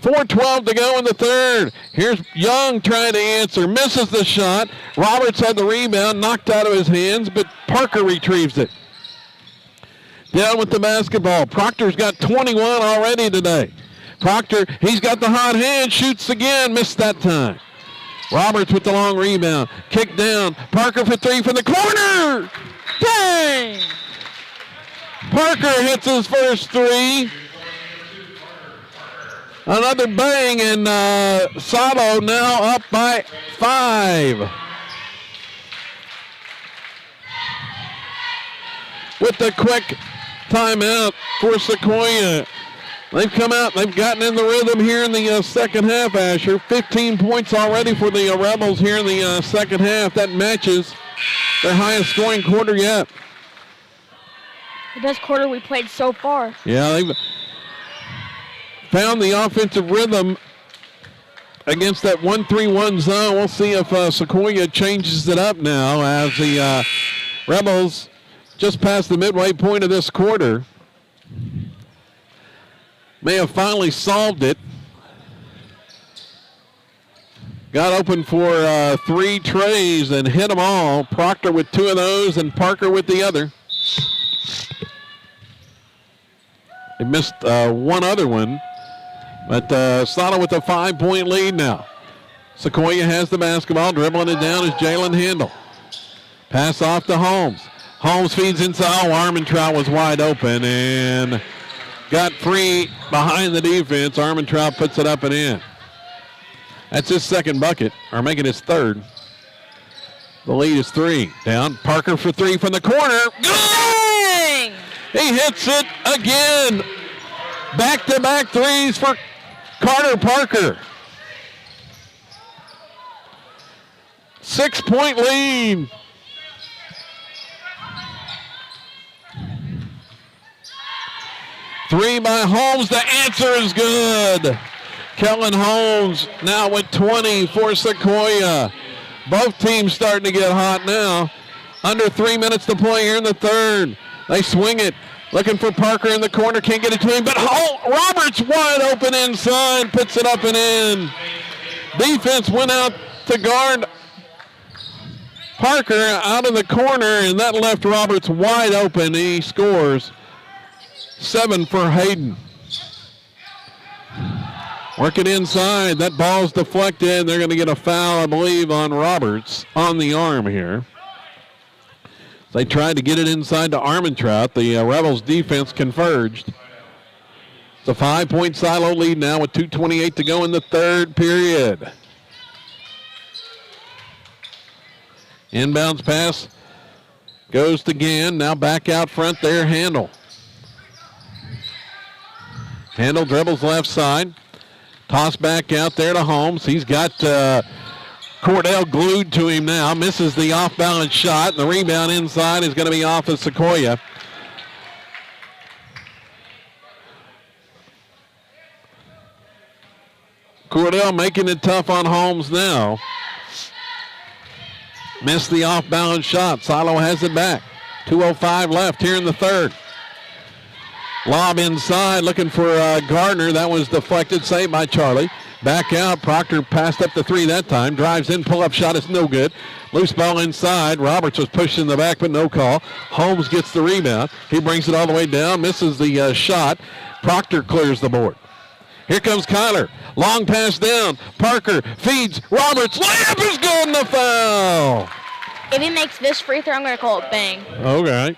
4:12 to go in the third. Here's Young trying to answer. Misses the shot. Roberts had the rebound. Knocked out of his hands, but Parker retrieves it. Down with the basketball. Proctor's got 21 already today. Proctor, he's got the hot hand, shoots again, missed that time. Roberts with the long rebound. Kick down. Parker for 3 from the corner. Bang! Parker hits his first 3. Another bang, and Sato now up by 5. With the quick timeout for Sequoyah. They've come out, they've gotten in the rhythm here in the second half, Asher. 15 points already for the Rebels here in the second half. That matches their highest scoring quarter yet. The best quarter we played so far. Yeah, they've found the offensive rhythm against that 1-3-1 zone. We'll see if Sequoyah changes it up now as the Rebels just past the midway point of this quarter may have finally solved it. Got open for 3 trays and hit them all. Proctor with 2 of those and Parker with the other. They missed one other one, but Sato with a 5-point lead now. Sequoyah has the basketball. Dribbling it down is Jalen Handel. Pass off to Holmes. Holmes feeds inside. Oh, Armentrout was wide open and got free behind the defense. Armentrout puts it up and in. That's his second bucket, or making his third. The lead is 3. Down. Parker for 3 from the corner. Dang! He hits it again. Back-to-back threes for Carter Parker. 6-point lead. Three by Holmes. The answer is good. Kellen Holmes now with 20 for Sequoyah. Both teams starting to get hot now. Under 3 minutes to play here in the third. They swing it. Looking for Parker in the corner. Can't get it to him. But Roberts wide open inside. Puts it up and in. Defense went out to guard Parker out of the corner. And that left Roberts wide open. He scores 7 for Hayden. Working inside. That ball's deflected. They're going to get a foul, I believe, on Roberts on the arm here. They tried to get it inside to Armentrout. The Rebels defense converged. It's a 5-point silo lead now with 2:28 to go in the third period. Inbounds pass goes to Gann. Now back out front there, Handel. Handel dribbles left side. Toss back out there to Holmes. He's got Cordell glued to him now. Misses the off-balance shot. And the rebound inside is going to be off of Sequoyah. Cordell making it tough on Holmes now. Missed the off-balance shot. Silo has it back. 2:05 left here in the third. Lob inside, looking for Gardner. That was deflected, saved by Charlie. Back out, Proctor passed up the 3 that time. Drives in, pull-up shot is no good. Loose ball inside. Roberts was pushed in the back, but no call. Holmes gets the rebound. He brings it all the way down, misses the shot. Proctor clears the board. Here comes Kyler. Long pass down. Parker feeds Roberts. Layup is good and the foul. If he makes this free throw, I'm going to call it bang. Okay.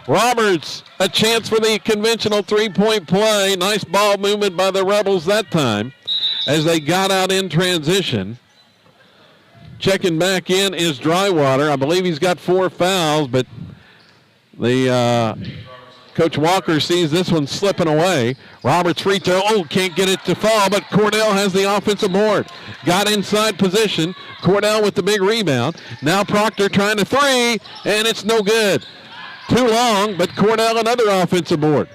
Roberts, a chance for the conventional 3-point play. Nice ball movement by the Rebels that time as they got out in transition. Checking back in is Drywater. I believe he's got 4 fouls, but the Coach Walker sees this one slipping away. Roberts free throw. Oh, can't get it to fall, but Cordell has the offensive board. Got inside position. Cordell with the big rebound. Now Proctor trying to 3, and it's no good. Too long, but Cordell another offensive board.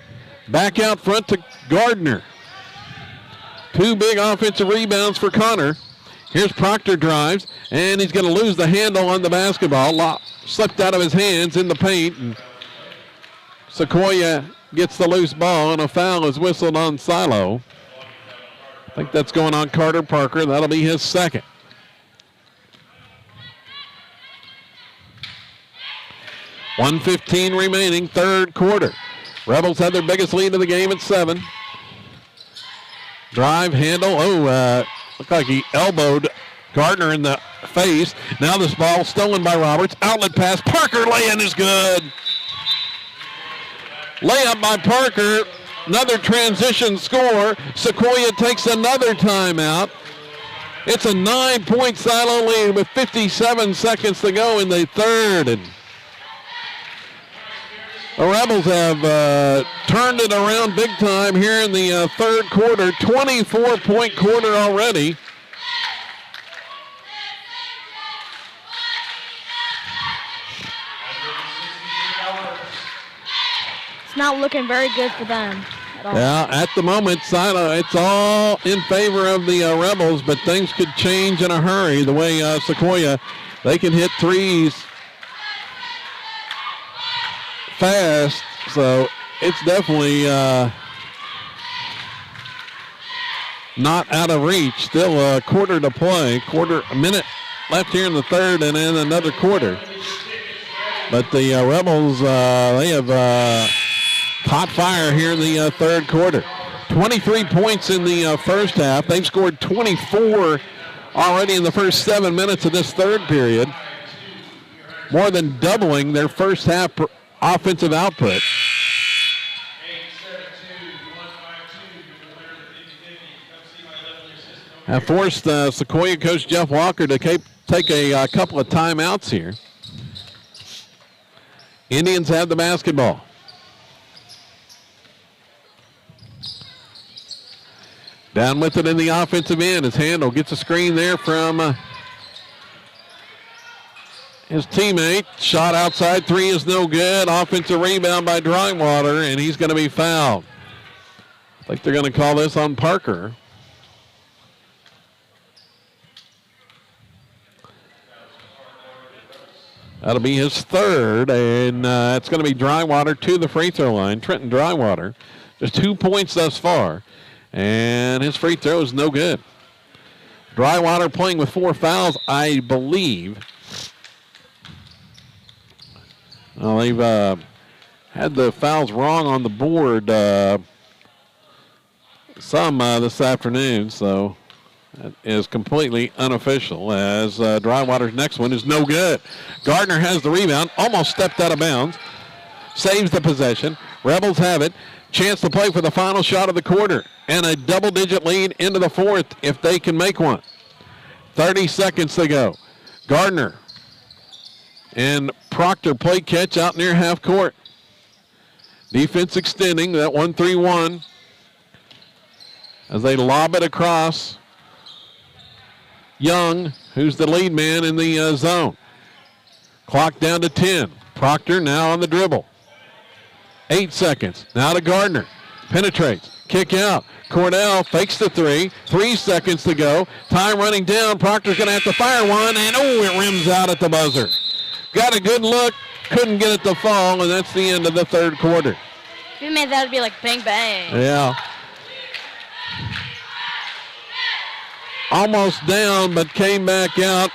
Back out front to Gardner. 2 big offensive rebounds for Connor. Here's Proctor drives, and he's going to lose the handle on the basketball. Slipped out of his hands in the paint, and Sequoyah gets the loose ball, and a foul is whistled on Silo. I think that's going on Carter Parker. That'll be his second. 1:15 remaining, third quarter. Rebels had their biggest lead of the game at 7. Drive, handle. Looked like he elbowed Gardner in the face. Now this ball stolen by Roberts. Outlet pass. Parker lay-in is good. Layup by Parker. Another transition score. Sequoyah takes another timeout. It's a 9-point silo lead with 57 seconds to go in the third. And the Rebels have turned it around big time here in the third quarter. 24-point quarter already. It's not looking very good for them at all. Yeah, at the moment, it's all in favor of the Rebels, but things could change in a hurry. The way Sequoyah, they can hit threes fast, so it's definitely not out of reach. Still a quarter to play, a minute left here in the third, and then another quarter. But the Rebels, they have caught fire here in the third quarter. 23 points in the first half. They've scored 24 already in the first 7 minutes of this third period. more than doubling their first half offensive output. Have forced Sequoyah coach Jeff Walker to take a couple of timeouts here. Indians have the basketball. Down with it in the offensive end. His handle gets a screen there from his teammate. Shot outside, three is no good. Offensive rebound by Drywater, and he's going to be fouled. I think they're going to call this on Parker. That'll be his third, and it's going to be Drywater to the free throw line. Trenton Drywater, just 2 points thus far, and his free throw is no good. Drywater playing with 4 fouls, I believe. Well, they've had the fouls wrong on the board some this afternoon, so that is completely unofficial, as Drywater's next one is no good. Gardner has the rebound, almost stepped out of bounds, saves the possession. Rebels have it. Chance to play for the final shot of the quarter, and a double-digit lead into the fourth if they can make one. 30 seconds to go. Gardner and Proctor play catch out near half court. Defense extending that 1-3-1 as they lob it across. Young, who's the lead man in the zone. Clock down to 10. Proctor now on the dribble. 8 seconds. Now to Gardner. Penetrates. Kick out. Cordell fakes the three. 3 seconds to go. Time running down. Proctor's going to have to fire one, and it rims out at the buzzer. Got a good look. Couldn't get it to fall, and that's the end of the third quarter. If you made that, it'd be like bang, bang. Yeah. Almost down, but came back out.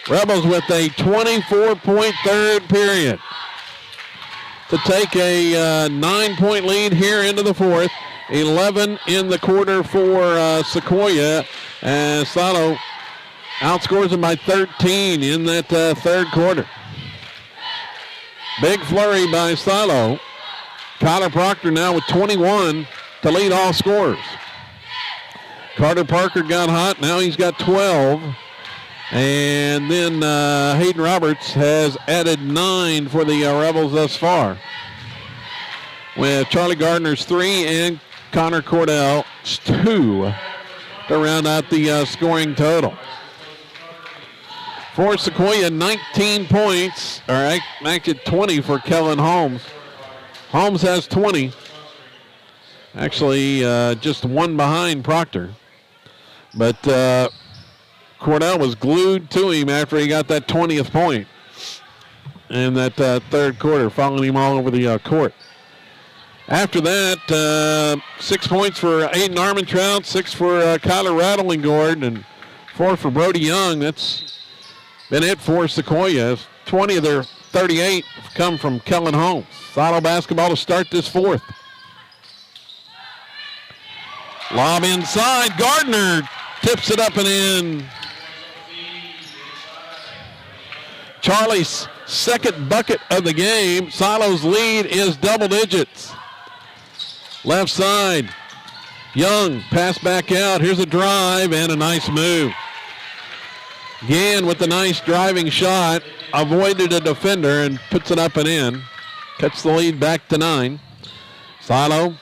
Rebels with a 24-point third period to take a 9-point lead here into the fourth. 11 in the quarter for Sequoyah, as Salo outscores them by 13 in that third quarter. Big flurry by Salo. Kyler Proctor now with 21 to lead all scorers. Carter Parker got hot. Now he's got 12. And then Hayden Roberts has added 9 for the Rebels thus far, with Charlie Gardner's 3 and Connor Cordell's 2 to round out the scoring total. For Sequoyah, 19 points, or actually 20 for Kellen Holmes. Holmes has 20. Actually, just one behind Proctor. But Cordell was glued to him after he got that 20th point in that third quarter, following him all over the court. After that, 6 points for Aiden Armentrout, 6 for Kyler Rattling-Gord, and 4 for Brody Young. That's been it for Sequoyah. 20 of their 38 have come from Kellen Holmes. Silo basketball to start this fourth. Lob inside. Gardner tips it up and in. Charlie's second bucket of the game. Silo's lead is double digits. Left side. Young, pass back out. Here's a drive and a nice move. Gann with the nice driving shot. Avoided a defender and puts it up and in. Cuts the lead back to 9. Silo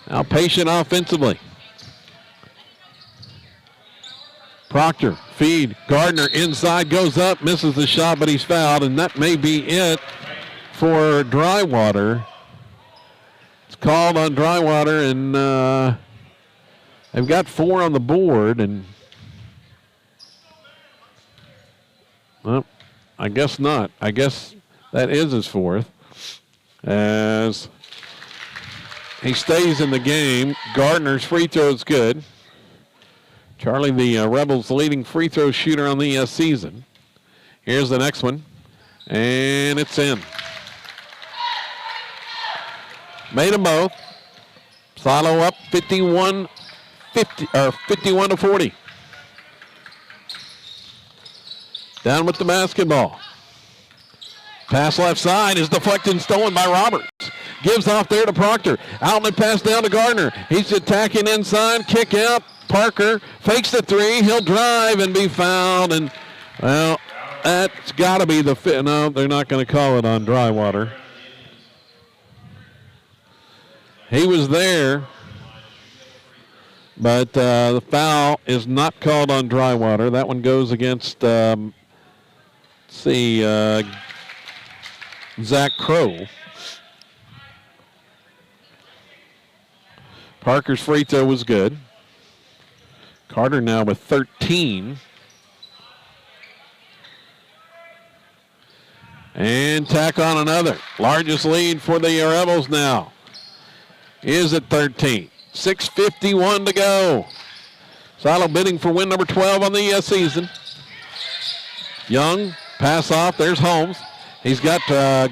now patient offensively. Proctor, feed. Gardner inside, goes up, misses the shot, but he's fouled, and that may be it for Drywater. It's called on Drywater, and they've got 4 on the board, and well, I guess not. I guess that is his 4th, as he stays in the game. Gardner's free throw is good. Charlie, the Rebels' leading free throw shooter on the season. Here's the next one, and it's in. Made them both. Silo up 51 to 40. Down with the basketball. Pass left side is deflected and stolen by Roberts. Gives off there to Proctor. Outlet pass down to Gardner. He's attacking inside. Kick out. Parker fakes the three. He'll drive and be fouled. And, well, that's got to be the fit. No, they're not going to call it on Drywater. He was there, but the foul is not called on Drywater. That one goes against, Zach Crow. Parker's free throw was good. Carter now with 13. And tack on another. Largest lead for the Rebels now is at 13. 6:51 to go. Silo bidding for win number 12 on the season. Young, pass off. There's Holmes. He's got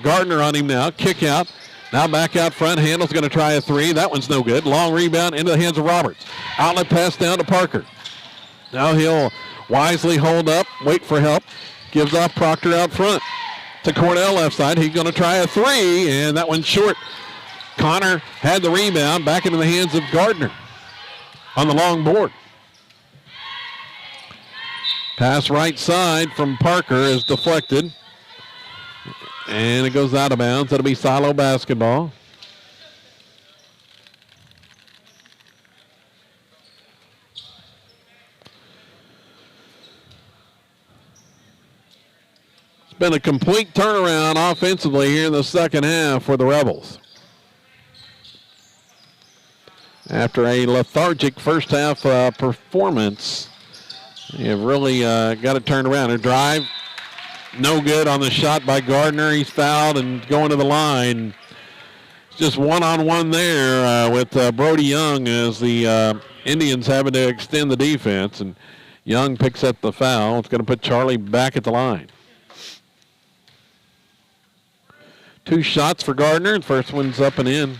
Gardner on him now. Kick out. Now back out front. Handel's going to try a three. That one's no good. Long rebound into the hands of Roberts. Outlet pass down to Parker. Now he'll wisely hold up, wait for help. Gives off Proctor out front. To Cornell left side. He's going to try a three, and that one's short. Connor had the rebound back into the hands of Gardner on the long board. Pass right side from Parker is deflected. And it goes out of bounds. That'll be Silo basketball. It's been a complete turnaround offensively here in the second half for the Rebels. After a lethargic first half performance, they've really got it turned around. A drive. No good on the shot by Gardner. He's fouled and going to the line. Just one-on-one there with Brody Young as the Indians having to extend the defense. And Young picks up the foul. It's going to put Charlie back at the line. 2 shots for Gardner. The first one's up and in.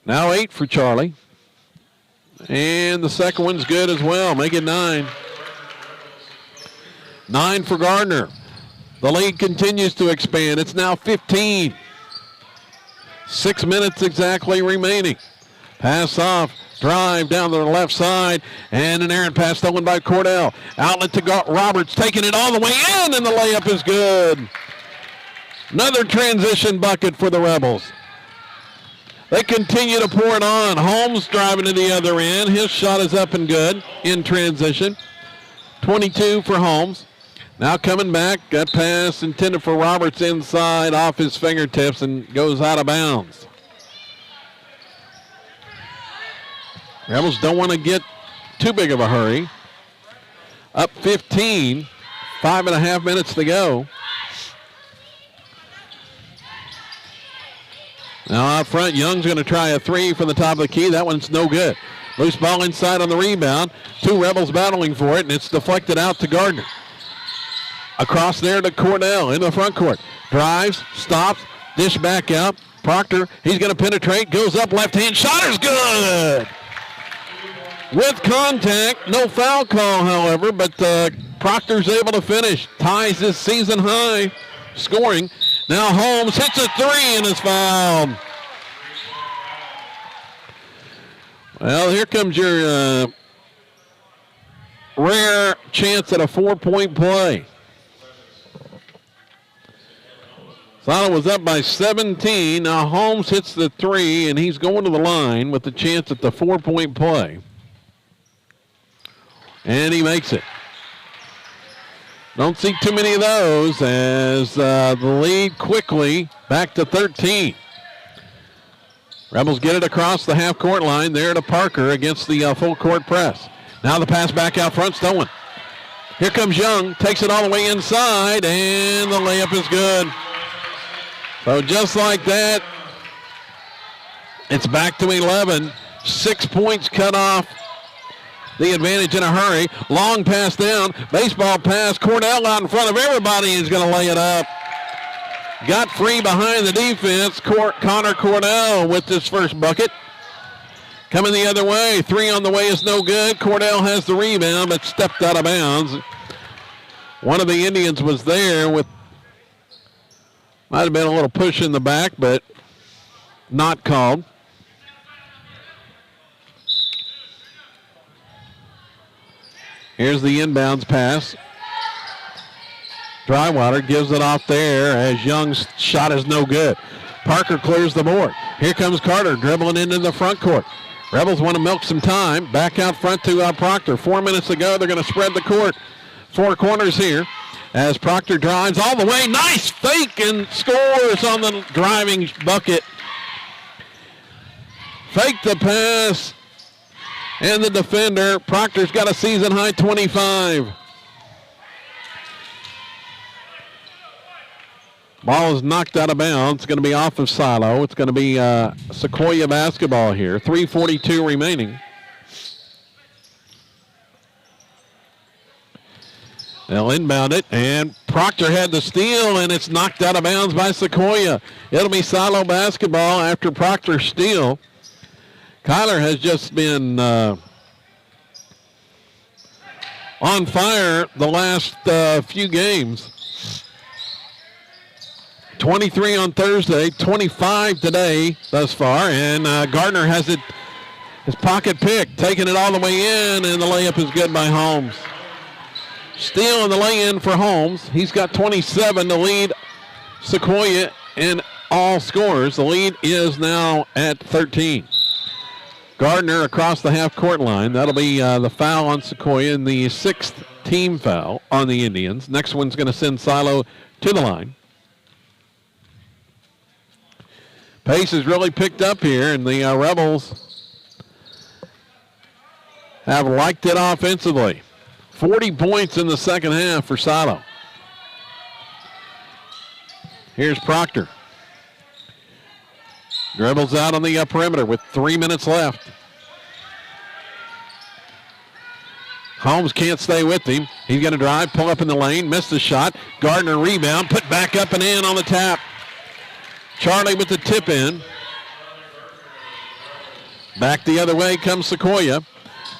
Now 8 for Charlie. And the second one's good as well. Make it 9. 9 for Gardner. The lead continues to expand. It's now 15. 6 minutes exactly remaining. Pass off. Drive down the left side. And an errant pass stolen by Cordell. Outlet to Roberts. Taking it all the way in. And the layup is good. Another transition bucket for the Rebels. They continue to pour it on. Holmes driving to the other end. His shot is up and good in transition. 22 for Holmes. Now coming back. That pass intended for Roberts inside off his fingertips and goes out of bounds. Rebels don't want to get too big of a hurry. Up 15. 5.5 minutes to go. Now out front, Young's going to try a three from the top of the key. That one's no good. Loose ball inside on the rebound. 2 Rebels battling for it, and it's deflected out to Gardner. Across there to Cornell in the front court. Drives, stops, dish back out. Proctor, he's going to penetrate, goes up, left-hand shot is good. With contact, no foul call, however, but Proctor's able to finish. Ties his season high scoring. Now Holmes hits a three and is fouled. Well, here comes your rare chance at a 4-point play. Thought it was up by 17. Now Holmes hits the three, and he's going to the line with the chance at the 4-point play. And he makes it. Don't see too many of those as the lead quickly back to 13. Rebels get it across the half-court line there to Parker against the full-court press. Now the pass back out front, stolen. Here comes Young, takes it all the way inside, and the layup is good. So just like that, it's back to 11. 6 points cut off. The advantage in a hurry. Long pass down. Baseball pass. Cornell out in front of everybody is going to lay it up. Got free behind the defense. Connor Cornell with his first bucket. Coming the other way. 3 on the way is no good. Cordell has the rebound, but stepped out of bounds. One of the Indians was there with, might have been a little push in the back, but not called. Here's the inbounds pass. Drywater gives it off there as Young's shot is no good. Parker clears the board. Here comes Carter dribbling into the front court. Rebels want to milk some time. Back out front to Proctor. 4 minutes to go. They're going to spread the court. 4 corners here as Proctor drives all the way. Nice fake and scores on the driving bucket. Fake the pass. And the defender, Proctor's got a season-high 25. Ball is knocked out of bounds. It's going to be off of Silo. It's going to be Sequoyah basketball here. 3:42 remaining. They'll inbound it, and Proctor had the steal, and it's knocked out of bounds by Sequoyah. It'll be Silo basketball after Proctor's steal. Kyler has just been on fire the last few games. 23 on Thursday, 25 today thus far, and Gardner has it, his pocket pick, taking it all the way in, and the layup is good by Holmes. Steal and the lay-in for Holmes. He's got 27 to lead Sequoyah in all scores. The lead is now at 13. Gardner across the half-court line. That'll be the foul on Sequoyah and the 6th team foul on the Indians. Next one's going to send Silo to the line. Pace has really picked up here, and the Rebels have liked it offensively. 40 points in the second half for Silo. Here's Proctor. Dribbles out on the perimeter with 3 minutes left. Holmes can't stay with him. He's going to drive, pull up in the lane, missed the shot. Gardner rebound, put back up and in on the tap. Charlie with the tip in. Back the other way comes Sequoyah.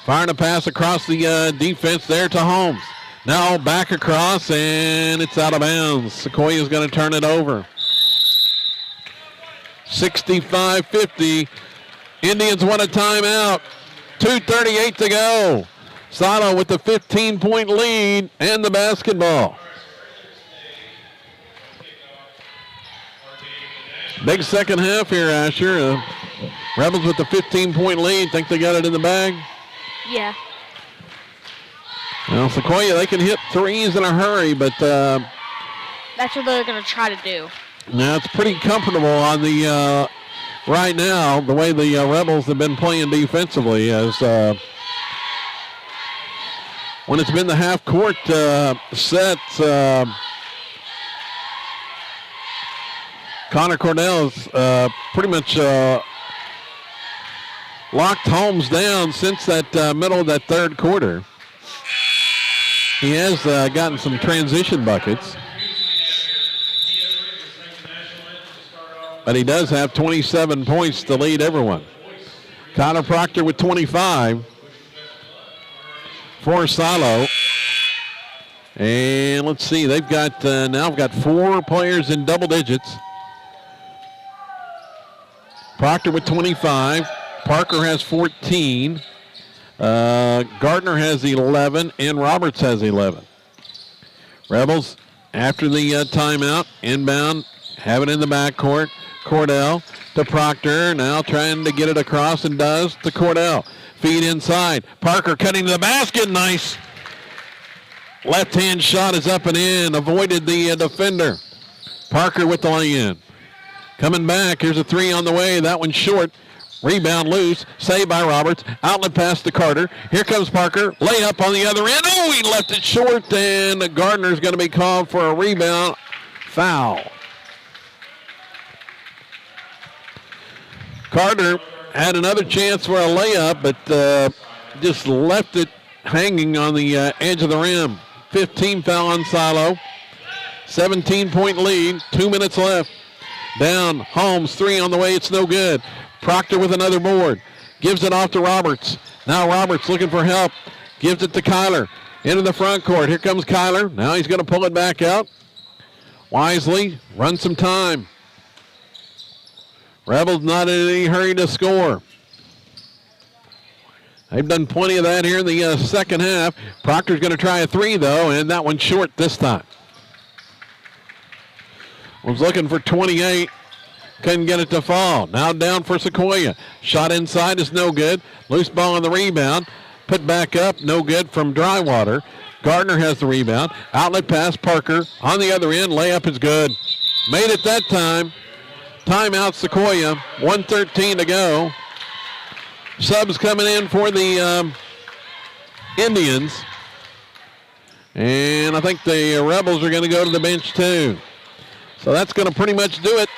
Firing a pass across the defense there to Holmes. Now back across, and it's out of bounds. Sequoyah's going to turn it over. 65-50. Indians want a timeout. 2:38 to go. Silo with the 15-point lead and the basketball. Big second half here, Asher. Rebels with the 15-point lead. Think they got it in the bag? Yeah. Well, Sequoyah, they can hit threes in a hurry, but that's what they're going to try to do. now it's pretty comfortable on the right now, the way the Rebels have been playing defensively. As when it's been the half-court set, Connor Cordell's pretty much locked Holmes down since that middle of that third quarter. He has gotten some transition buckets. But he does have 27 points to lead everyone. Connor Proctor with 25 for Silo. And let's see, they've got now got 4 players in double digits. Proctor with 25. Parker has 14. Gardner has 11, and Roberts has 11. Rebels, after the timeout, inbound, have it in the backcourt. Cordell to Proctor, now trying to get it across, and does to Cordell. Feed inside. Parker cutting to the basket. Nice. Left-hand shot is up and in. Avoided the defender. Parker with the lay-in. Coming back. Here's a three on the way. That one's short. Rebound loose. Saved by Roberts. Outlet pass to Carter. Here comes Parker. Layup on the other end. Oh, he left it short, and Gardner's going to be called for a rebound foul. Carter had another chance for a layup, but just left it hanging on the edge of the rim. 15 foul on Silo. 17-point lead. 2 minutes left. Down. Holmes, three on the way. It's no good. Proctor with another board. Gives it off to Roberts. Now Roberts looking for help. Gives it to Kyler. Into the front court. Here comes Kyler. Now he's going to pull it back out. Wisely. Run some time. Rebels not in any hurry to score. They've done plenty of that here in the second half. Proctor's going to try a three, though, and that one's short this time. Was looking for 28. Couldn't get it to fall. Now down for Sequoyah. Shot inside is no good. Loose ball on the rebound. Put back up, no good from Drywater. Gardner has the rebound. Outlet pass, Parker. On the other end, layup is good. Made it that time. Timeout, Sequoyah. 1:13 to go. Subs coming in for the Indians. And I think the Rebels are going to go to the bench too. So that's going to pretty much do it.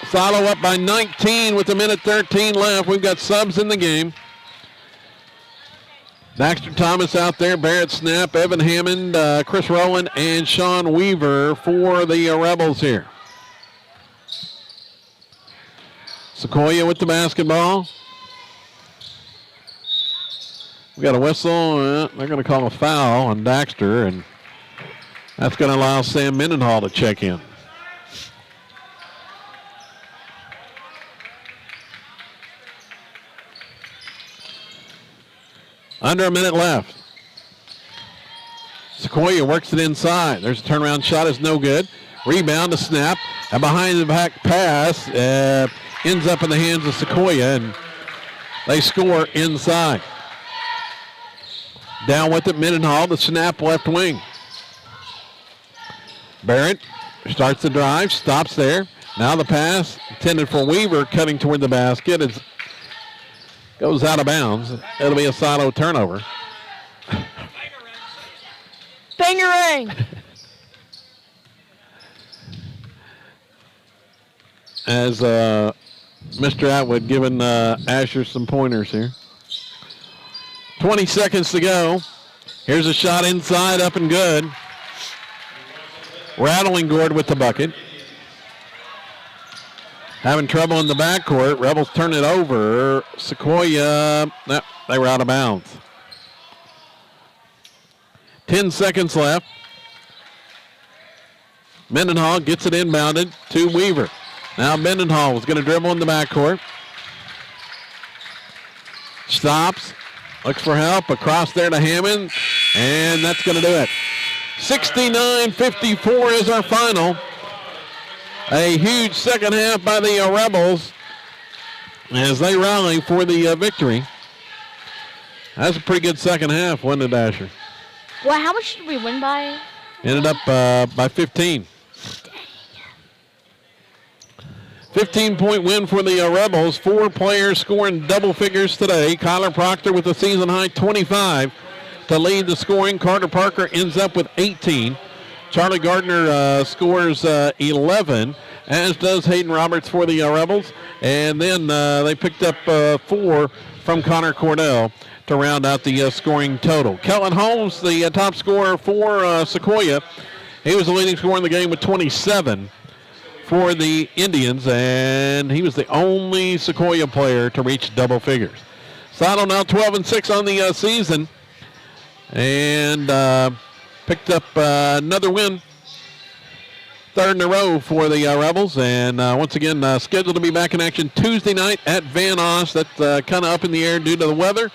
Silo up by 19 with a minute 13 left. We've got subs in the game. Daxter Thomas out there, Barrett Snap, Evan Hammond, Chris Rowland, and Sean Weaver for the Rebels here. Sequoyah with the basketball. We got a whistle. They're going to call a foul on Daxter, and that's going to allow Sam Mendenhall to check in. Under a minute left. Sequoyah works it inside. There's a turnaround shot. Is no good. Rebound to Snap. A behind-the-back pass ends up in the hands of Sequoyah, and they score inside. Down with it, Mendenhall, the Snap left wing. Barrett starts the drive, stops there. Now the pass intended for Weaver, cutting toward the basket. It goes out of bounds. It'll be a Silo turnover. Bang-a-rang! As Mr. Atwood giving Asher some pointers here. 20 seconds to go. Here's a shot inside, up and good. Rattling Gord with the bucket. Having trouble in the backcourt. Rebels turn it over. Sequoyah, they were out of bounds. 10 seconds left. Mendenhall gets it inbounded to Weaver. Now Mendenhall is going to dribble in the backcourt. Stops. Looks for help. Across there to Hammond. And that's going to do it. 69-54 is our final. A huge second half by the Rebels as they rally for the victory. That's a pretty good second half, wasn't it, Asher? Well, how much did we win by? Ended up by 15. 15-point win for the Rebels. 4 players scoring double figures today. Kyler Proctor with a season-high 25 to lead the scoring. Carter Parker ends up with 18. Charlie Gardner scores 11, as does Hayden Roberts for the Rebels. And then they picked up 4 from Connor Cordell to round out the scoring total. Kellen Holmes, the top scorer for Sequoyah. He was the leading scorer in the game with 27 for the Indians, and he was the only Sequoyah player to reach double figures. Silo now 12-6 on the season, and picked up another win, third in a row for the Rebels, and once again scheduled to be back in action Tuesday night at Van Oss. That's kind of up in the air due to the weather.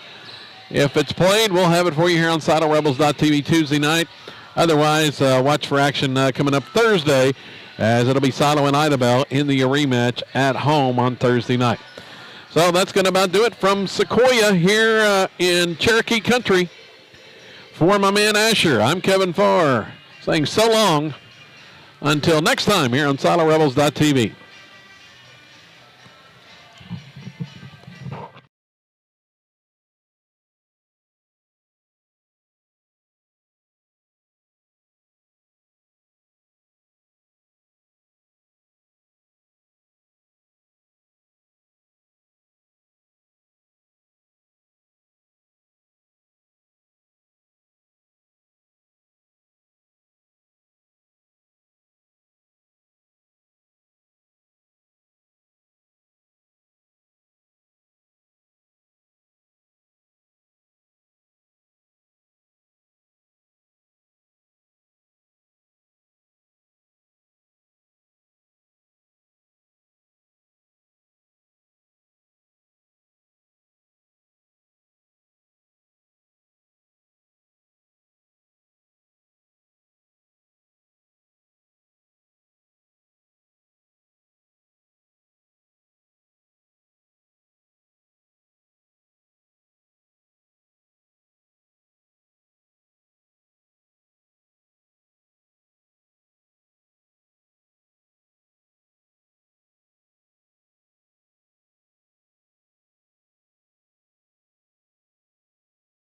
If it's played, we'll have it for you here on SiloRebels.tv Tuesday night. Otherwise, watch for action coming up Thursday, as it'll be Silo and Idabel in the rematch at home on Thursday night. So that's going to about do it from Sequoyah here in Cherokee Country. For my man Asher, I'm Kevin Farr saying so long until next time here on SiloRebels.tv.